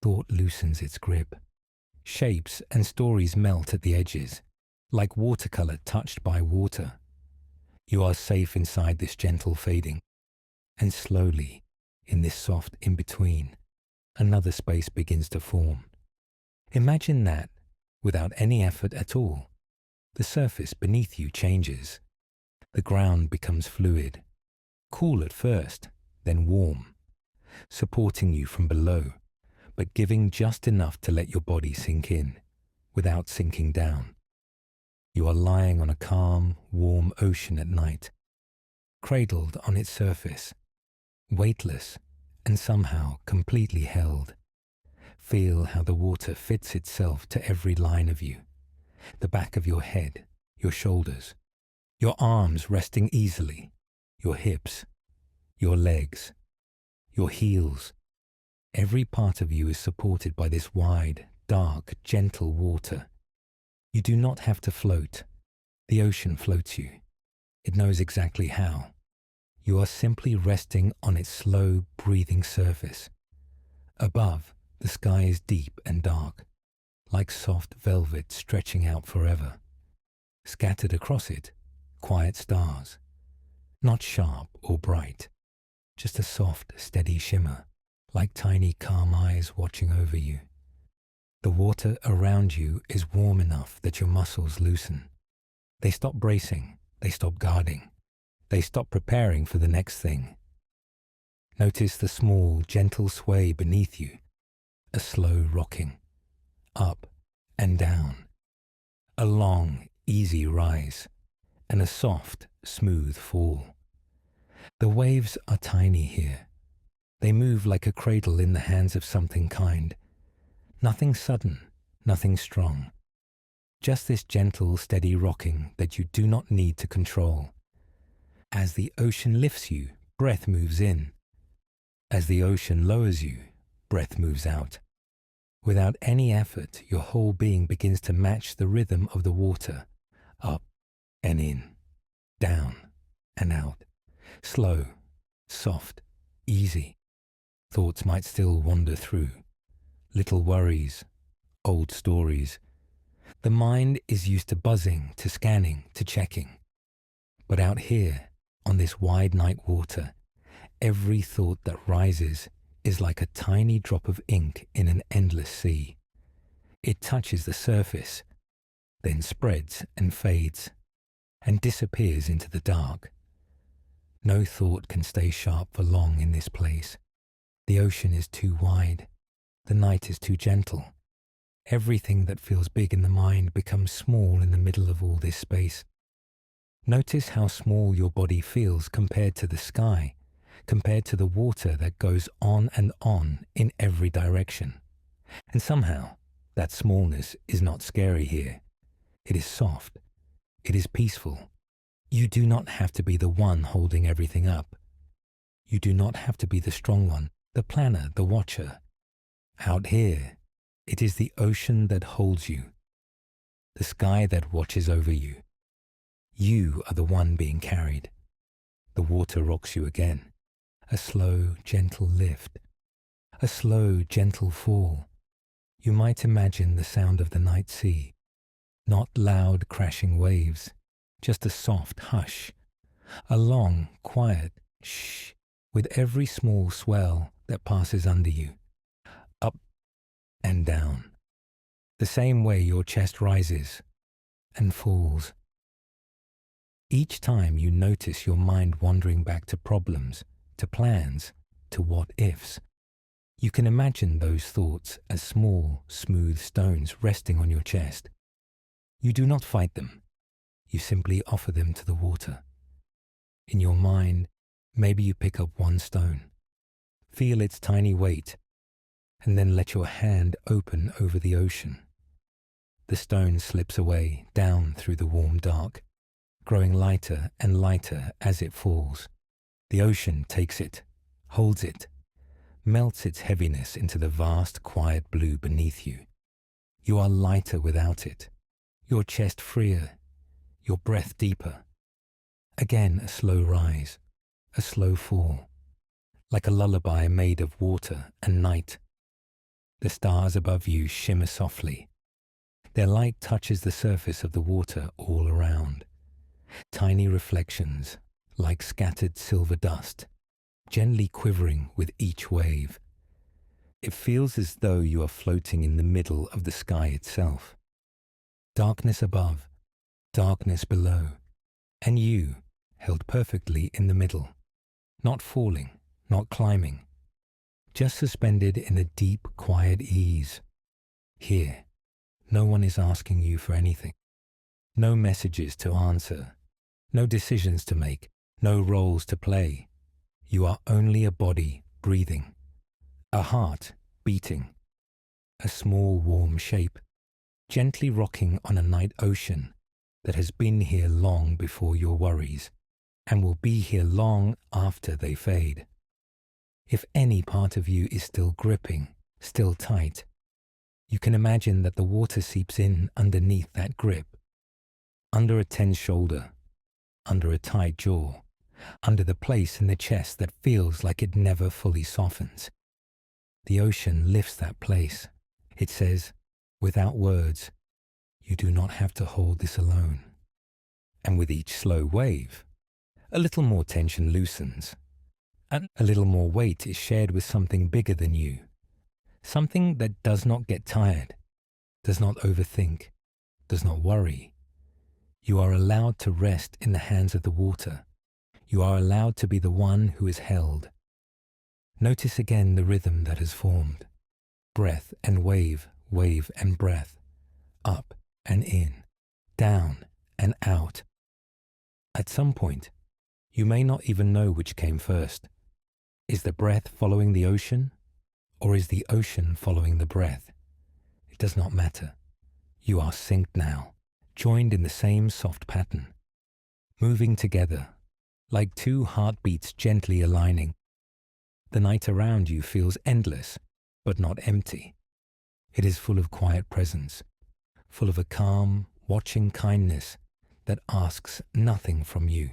Thought loosens its grip. Shapes and stories melt at the edges, like watercolor touched by water. You are safe inside this gentle fading, and slowly, in this soft in-between, another space begins to form. Imagine that, without any effort at all, the surface beneath you changes. The ground becomes fluid, cool at first, then warm, supporting you from below, but giving just enough to let your body sink in, without sinking down. You are lying on a calm, warm ocean at night, cradled on its surface, weightless and somehow completely held. Feel how the water fits itself to every line of you, the back of your head, your shoulders, your arms resting easily, your hips, your legs, your heels. Every part of you is supported by this wide, dark, gentle water. You do not have to float. The ocean floats you. It knows exactly how. You are simply resting on its slow, breathing surface. Above, the sky is deep and dark, like soft velvet stretching out forever. Scattered across it, quiet stars. Not sharp or bright, just a soft, steady shimmer, like tiny, calm eyes watching over you. The water around you is warm enough that your muscles loosen. They stop bracing, they stop guarding, they stop preparing for the next thing. Notice the small, gentle sway beneath you, a slow rocking, up and down, a long, easy rise, and a soft, smooth fall. The waves are tiny here. They move like a cradle in the hands of something kind. Nothing sudden, nothing strong. Just this gentle, steady rocking that you do not need to control. As the ocean lifts you, breath moves in. As the ocean lowers you, breath moves out. Without any effort, your whole being begins to match the rhythm of the water, up and in, down and out, slow, soft, easy. Thoughts might still wander through, little worries, old stories. The mind is used to buzzing, to scanning, to checking. But out here, on this wide night water, every thought that rises is like a tiny drop of ink in an endless sea. It touches the surface, then spreads and fades, and disappears into the dark. No thought can stay sharp for long in this place. The ocean is too wide. The night is too gentle. Everything that feels big in the mind becomes small in the middle of all this space. Notice how small your body feels compared to the sky, compared to the water that goes on and on in every direction. And somehow, that smallness is not scary here. It is soft. It is peaceful. You do not have to be the one holding everything up. You do not have to be the strong one, the planner, the watcher. Out here, it is the ocean that holds you, the sky that watches over you. You are the one being carried. The water rocks you again. A slow, gentle lift. A slow, gentle fall. You might imagine the sound of the night sea. Not loud, crashing waves, just a soft hush. A long, quiet shh, with every small swell that passes under you. Up and down. The same way your chest rises and falls. Each time you notice your mind wandering back to problems, to plans, to what-ifs, you can imagine those thoughts as small, smooth stones resting on your chest. You do not fight them. You simply offer them to the water. In your mind, maybe you pick up one stone, feel its tiny weight, and then let your hand open over the ocean. The stone slips away down through the warm dark, growing lighter and lighter as it falls. The ocean takes it, holds it, melts its heaviness into the vast, quiet blue beneath you. You are lighter without it, your chest freer, your breath deeper. Again a slow rise, a slow fall, like a lullaby made of water and night. The stars above you shimmer softly. Their light touches the surface of the water all around. Tiny reflections, like scattered silver dust, gently quivering with each wave. It feels as though you are floating in the middle of the sky itself. Darkness above, darkness below, and you held perfectly in the middle, not falling, not climbing, just suspended in a deep, quiet ease. Here, no one is asking you for anything. No messages to answer, no decisions to make, no roles to play. You are only a body breathing, a heart beating, a small warm shape, gently rocking on a night ocean that has been here long before your worries and will be here long after they fade. If any part of you is still gripping, still tight, you can imagine that the water seeps in underneath that grip, under a tense shoulder, under a tight jaw, under the place in the chest that feels like it never fully softens. The ocean lifts that place. It says, without words, you do not have to hold this alone. And with each slow wave, a little more tension loosens, and a little more weight is shared with something bigger than you, something that does not get tired, does not overthink, does not worry. You are allowed to rest in the hands of the water. You are allowed to be the one who is held. Notice again the rhythm that has formed. Breath and wave, wave and breath. Up and in, down and out. At some point, you may not even know which came first. Is the breath following the ocean, or is the ocean following the breath? It does not matter. You are synced now, joined in the same soft pattern, moving together, like two heartbeats gently aligning. The night around you feels endless, but not empty. It is full of quiet presence, full of a calm, watching kindness that asks nothing from you.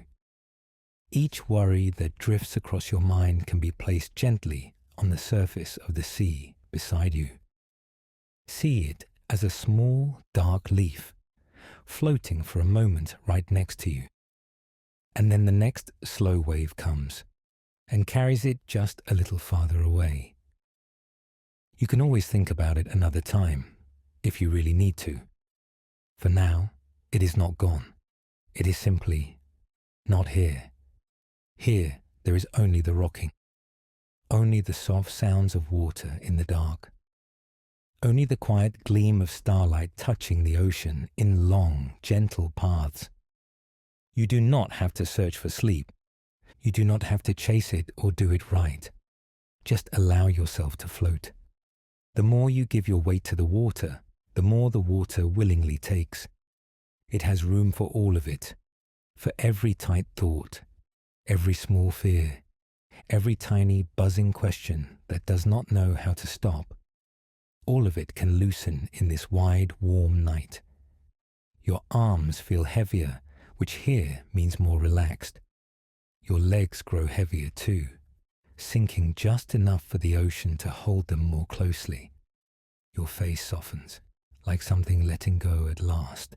Each worry that drifts across your mind can be placed gently on the surface of the sea beside you. See it as a small, dark leaf, floating for a moment right next to you. And then the next slow wave comes and carries it just a little farther away. You can always think about it another time, if you really need to. For now, it is not gone. It is simply not here. Here, there is only the rocking, only the soft sounds of water in the dark, only the quiet gleam of starlight touching the ocean in long, gentle paths. You do not have to search for sleep. You do not have to chase it or do it right. Just allow yourself to float. The more you give your weight to the water, the more the water willingly takes. It has room for all of it, for every tight thought, every small fear, every tiny buzzing question that does not know how to stop. All of it can loosen in this wide, warm night. Your arms feel heavier, which here means more relaxed. Your legs grow heavier too, sinking just enough for the ocean to hold them more closely. Your face softens, like something letting go at last.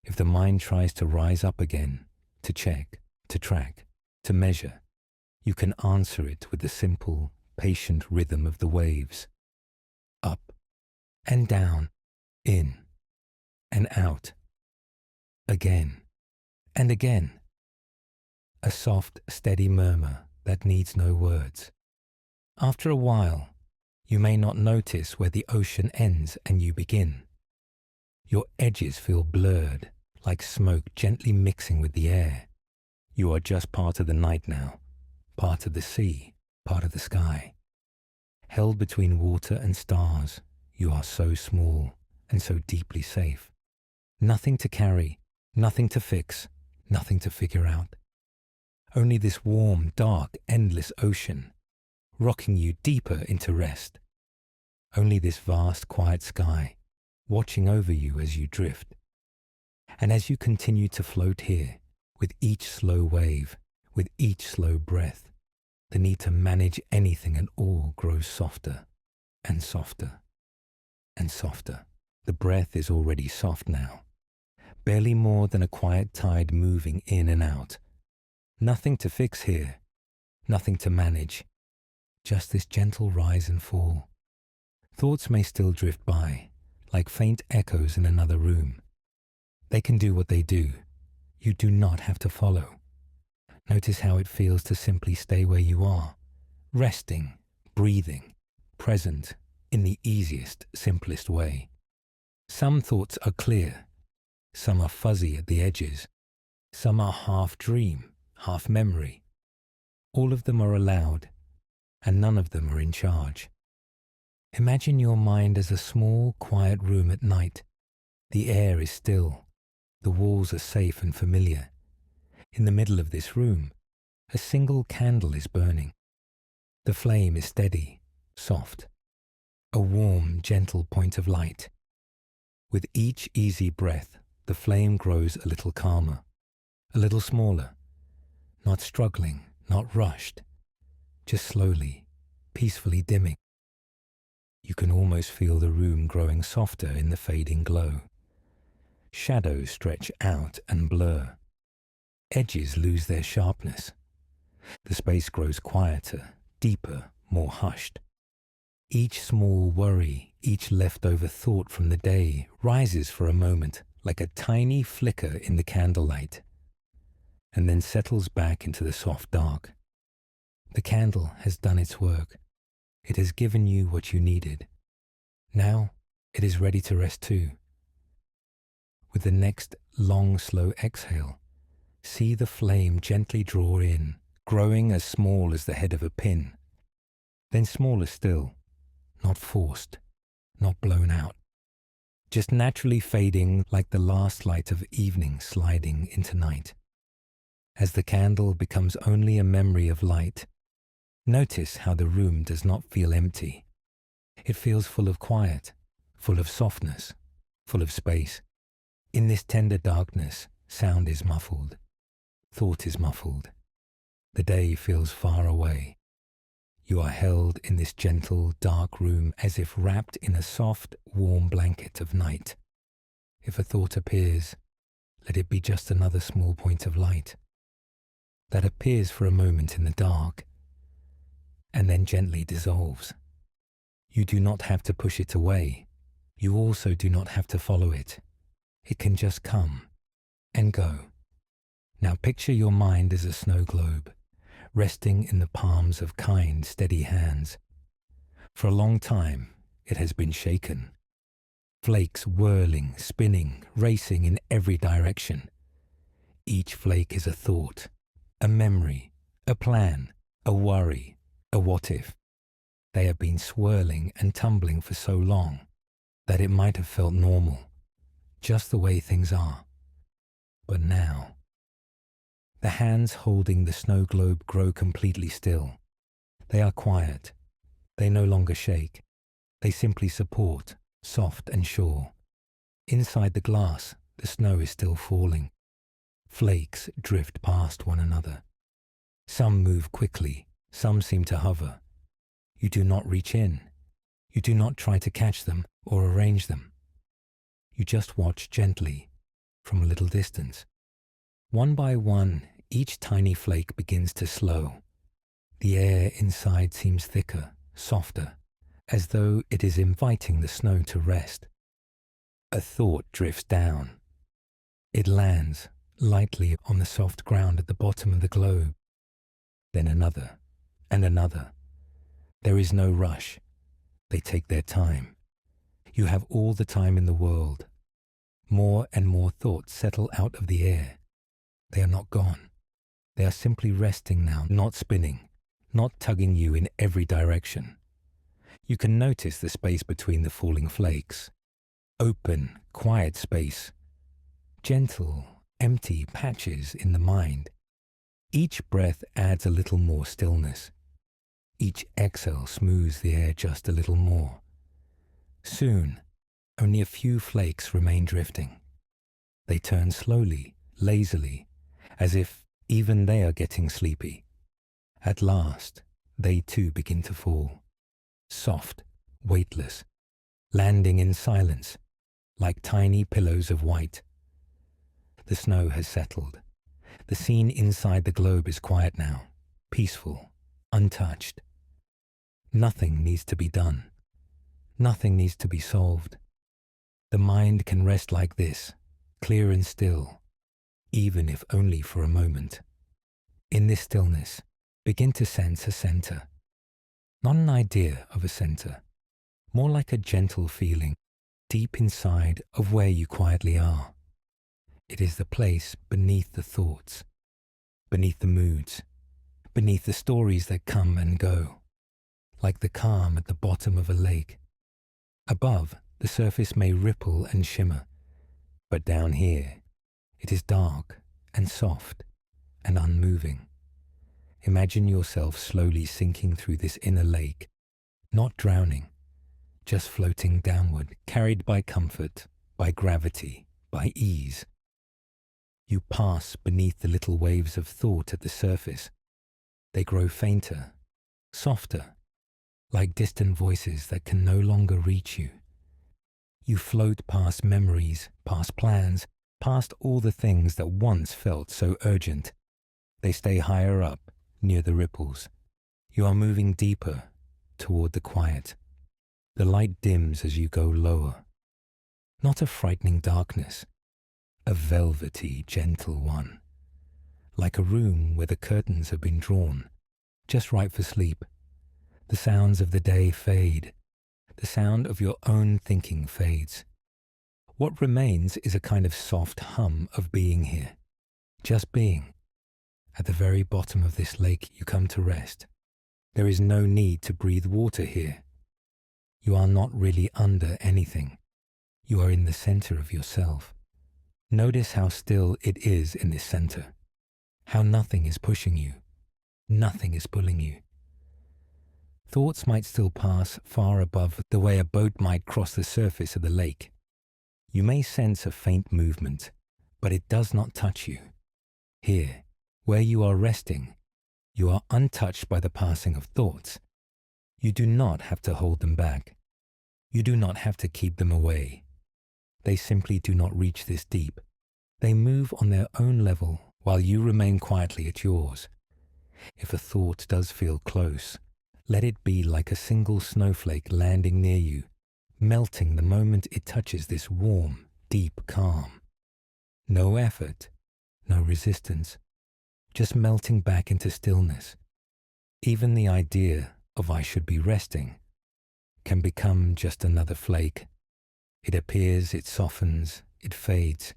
If the mind tries to rise up again, to check, to track, to measure, you can answer it with the simple, patient rhythm of the waves. Up and down, in and out, again and again. A soft, steady murmur that needs no words. After a while, you may not notice where the ocean ends and you begin. Your edges feel blurred, like smoke gently mixing with the air. You are just part of the night now, part of the sea, part of the sky. Held between water and stars, you are so small and so deeply safe. Nothing to carry, nothing to fix, nothing to figure out. Only this warm, dark, endless ocean, rocking you deeper into rest. Only this vast, quiet sky, watching over you as you drift. And as you continue to float here, with each slow wave, with each slow breath, the need to manage anything and all grows softer and softer and softer. The breath is already soft now, barely more than a quiet tide moving in and out. Nothing to fix here, nothing to manage, just this gentle rise and fall. Thoughts may still drift by, like faint echoes in another room. They can do what they do. You do not have to follow. Notice how it feels to simply stay where you are, resting, breathing, present in the easiest, simplest way. Some thoughts are clear, some are fuzzy at the edges, some are half dream, half memory. All of them are allowed, and none of them are in charge. Imagine your mind as a small, quiet room at night. The air is still. The walls are safe and familiar. In the middle of this room, a single candle is burning. The flame is steady, soft, a warm, gentle point of light. With each easy breath, the flame grows a little calmer, a little smaller, not struggling, not rushed, just slowly, peacefully dimming. You can almost feel the room growing softer in the fading glow. Shadows stretch out and blur. Edges lose their sharpness. The space grows quieter, deeper, more hushed. Each small worry, each leftover thought from the day rises for a moment like a tiny flicker in the candlelight, and then settles back into the soft dark. The candle has done its work. It has given you what you needed. Now it is ready to rest too. With the next long, slow exhale, see the flame gently draw in, growing as small as the head of a pin, then smaller still, not forced, not blown out, just naturally fading like the last light of evening sliding into night. As the candle becomes only a memory of light, Notice how the room does not feel empty. It feels full of quiet, full of softness, full of space. In this tender darkness, sound is muffled. Thought is muffled. The day feels far away. You are held in this gentle, dark room as if wrapped in a soft, warm blanket of night. If a thought appears, let it be just another small point of light that appears for a moment in the dark and then gently dissolves. You do not have to push it away. You also do not have to follow it. It can just come and go. Now picture your mind as a snow globe, resting in the palms of kind, steady hands. For a long time, it has been shaken. Flakes whirling, spinning, racing in every direction. Each flake is a thought, a memory, a plan, a worry, a what if. They have been swirling and tumbling for so long that it might have felt normal, just the way things are. But now, the hands holding the snow globe grow completely still. They are quiet. They no longer shake. They simply support, soft and sure. Inside the glass, the snow is still falling. Flakes drift past one another. Some move quickly, some seem to hover. You do not reach in. You do not try to catch them or arrange them. You just watch gently, from a little distance. One by one, each tiny flake begins to slow. The air inside seems thicker, softer, as though it is inviting the snow to rest. A thought drifts down. It lands lightly on the soft ground at the bottom of the globe. Then another, and another. There is no rush. They take their time. You have all the time in the world. More and more thoughts settle out of the air. They are not gone. They are simply resting now, not spinning, not tugging you in every direction. You can notice the space between the falling flakes. Open, quiet space. Gentle, empty patches in the mind. Each breath adds a little more stillness. Each exhale smooths the air just a little more. Soon, only a few flakes remain drifting. They turn slowly, lazily, as if even they are getting sleepy. At last, they too begin to fall. Soft, weightless, landing in silence, like tiny pillows of white. The snow has settled. The scene inside the globe is quiet now, peaceful, untouched. Nothing needs to be done. Nothing needs to be solved. The mind can rest like this, clear and still, even if only for a moment. In this stillness, begin to sense a center. Not an idea of a center, more like a gentle feeling deep inside of where you quietly are. It is the place beneath the thoughts, beneath the moods, beneath the stories that come and go, like the calm at the bottom of a lake. Above, the surface may ripple and shimmer, but down here, it is dark and soft and unmoving. Imagine yourself slowly sinking through this inner lake, not drowning, just floating downward, carried by comfort, by gravity, by ease. You pass beneath the little waves of thought at the surface. They grow fainter, softer, like distant voices that can no longer reach you. You float past memories, past plans, past all the things that once felt so urgent. They stay higher up, near the ripples. You are moving deeper, toward the quiet. The light dims as you go lower. Not a frightening darkness, a velvety, gentle one. Like a room where the curtains have been drawn, just right for sleep. The sounds of the day fade. The sound of your own thinking fades. What remains is a kind of soft hum of being here. Just being. At the very bottom of this lake you come to rest. There is no need to breathe water here. You are not really under anything. You are in the center of yourself. Notice how still it is in this center. How nothing is pushing you. Nothing is pulling you. Thoughts might still pass far above the way a boat might cross the surface of the lake. You may sense a faint movement, but it does not touch you. Here, where you are resting, you are untouched by the passing of thoughts. You do not have to hold them back. You do not have to keep them away. They simply do not reach this deep. They move on their own level while you remain quietly at yours. If a thought does feel close, let it be like a single snowflake landing near you, melting the moment it touches this warm, deep calm. No effort, no resistance, just melting back into stillness. Even the idea of "I should be resting" can become just another flake. It appears, it softens, it fades.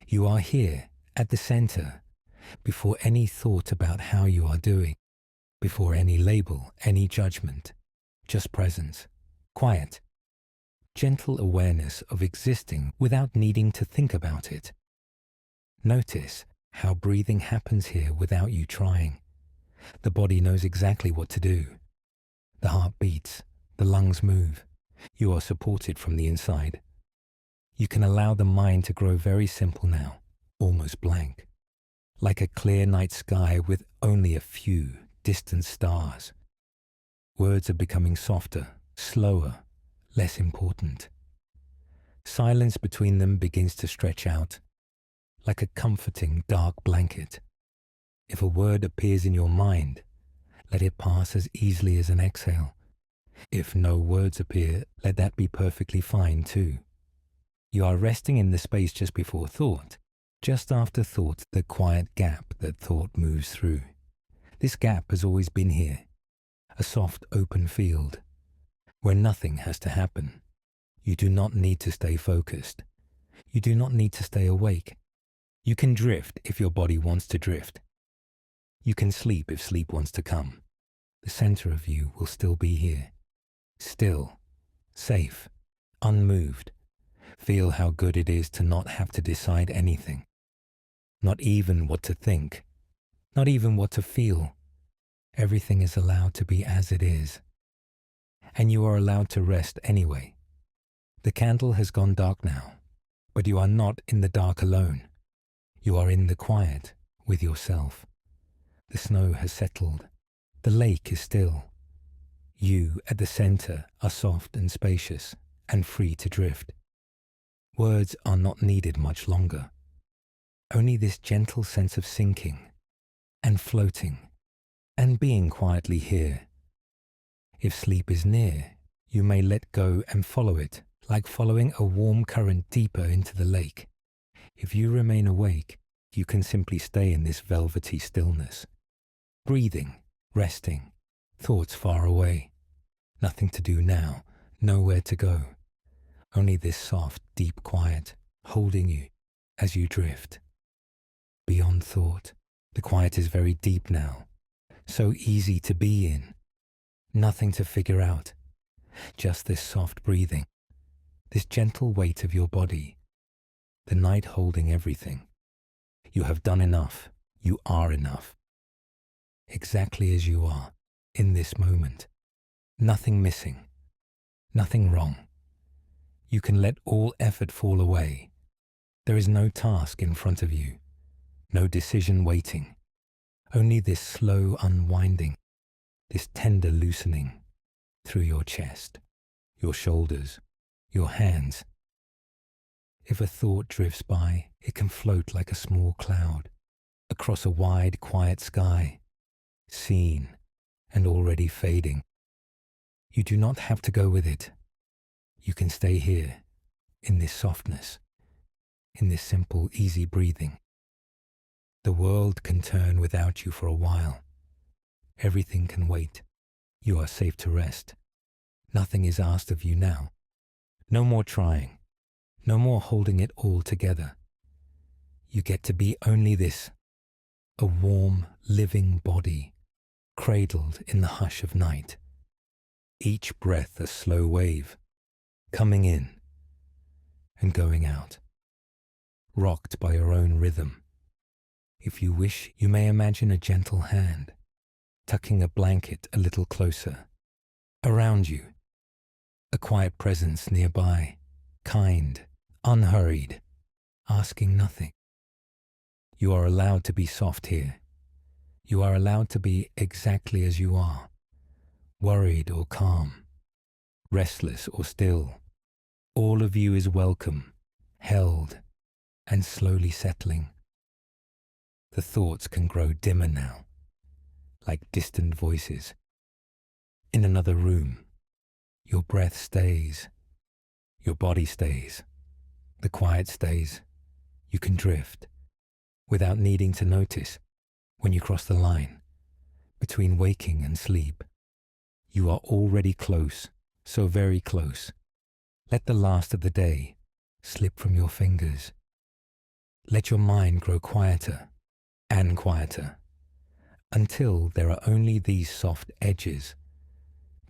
You are here, at the center, before any thought about how you are doing, before any label, any judgment, just presence, quiet, gentle awareness of existing without needing to think about it. Notice how breathing happens here without you trying. The body knows exactly what to do. The heart beats, the lungs move. You are supported from the inside. You can allow the mind to grow very simple now, almost blank, like a clear night sky with only a few distant stars. Words are becoming softer, slower, less important. Silence between them begins to stretch out, like a comforting dark blanket. If a word appears in your mind, let it pass as easily as an exhale. If no words appear, let that be perfectly fine too. You are resting in the space just before thought, just after thought, the quiet gap that thought moves through. This gap has always been here, a soft open field, where nothing has to happen. You do not need to stay focused. You do not need to stay awake. You can drift if your body wants to drift. You can sleep if sleep wants to come. The center of you will still be here. Still, safe, unmoved. Feel how good it is to not have to decide anything. Not even what to think. Not even what to feel. Everything is allowed to be as it is. And you are allowed to rest anyway. The candle has gone dark now, but you are not in the dark alone. You are in the quiet with yourself. The snow has settled. The lake is still. You at the center are soft and spacious and free to drift. Words are not needed much longer. Only this gentle sense of sinking and floating and being quietly here. If sleep is near, you may let go and follow it, like following a warm current deeper into the lake. If you remain awake, you can simply stay in this velvety stillness. Breathing, resting, thoughts far away. Nothing to do now, nowhere to go. Only this soft, deep quiet, holding you as you drift. Beyond thought, the quiet is very deep now, so easy to be in. Nothing to figure out, just this soft breathing, this gentle weight of your body, the night holding everything. You have done enough, you are enough. Exactly as you are, in this moment. Nothing missing, nothing wrong. You can let all effort fall away. There is no task in front of you, no decision waiting. Only this slow unwinding, this tender loosening through your chest, your shoulders, your hands. If a thought drifts by, it can float like a small cloud across a wide, quiet sky, seen and already fading. You do not have to go with it. You can stay here, in this softness, in this simple, easy breathing. The world can turn without you for a while. Everything can wait. You are safe to rest. Nothing is asked of you now. No more trying. No more holding it all together. You get to be only this, a warm, living body, cradled in the hush of night. Each breath a slow wave, coming in and going out, rocked by your own rhythm. If you wish, you may imagine a gentle hand, tucking a blanket a little closer, Around you, a quiet presence nearby, kind, unhurried, asking nothing. You are allowed to be soft here. You are allowed to be exactly as you are, worried or calm, restless or still. All of you is welcome, held, and slowly settling. The thoughts can grow dimmer now, like distant voices. In another room, your breath stays, your body stays, the quiet stays. You can drift, without needing to notice, when you cross the line between waking and sleep. You are already close, so very close. Let the last of the day slip from your fingers. Let your mind grow quieter and quieter, until there are only these soft edges,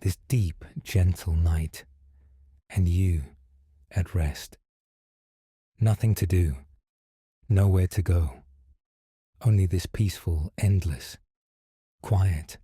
this deep, gentle night, and you at rest. Nothing to do, nowhere to go, only this peaceful, endless, quiet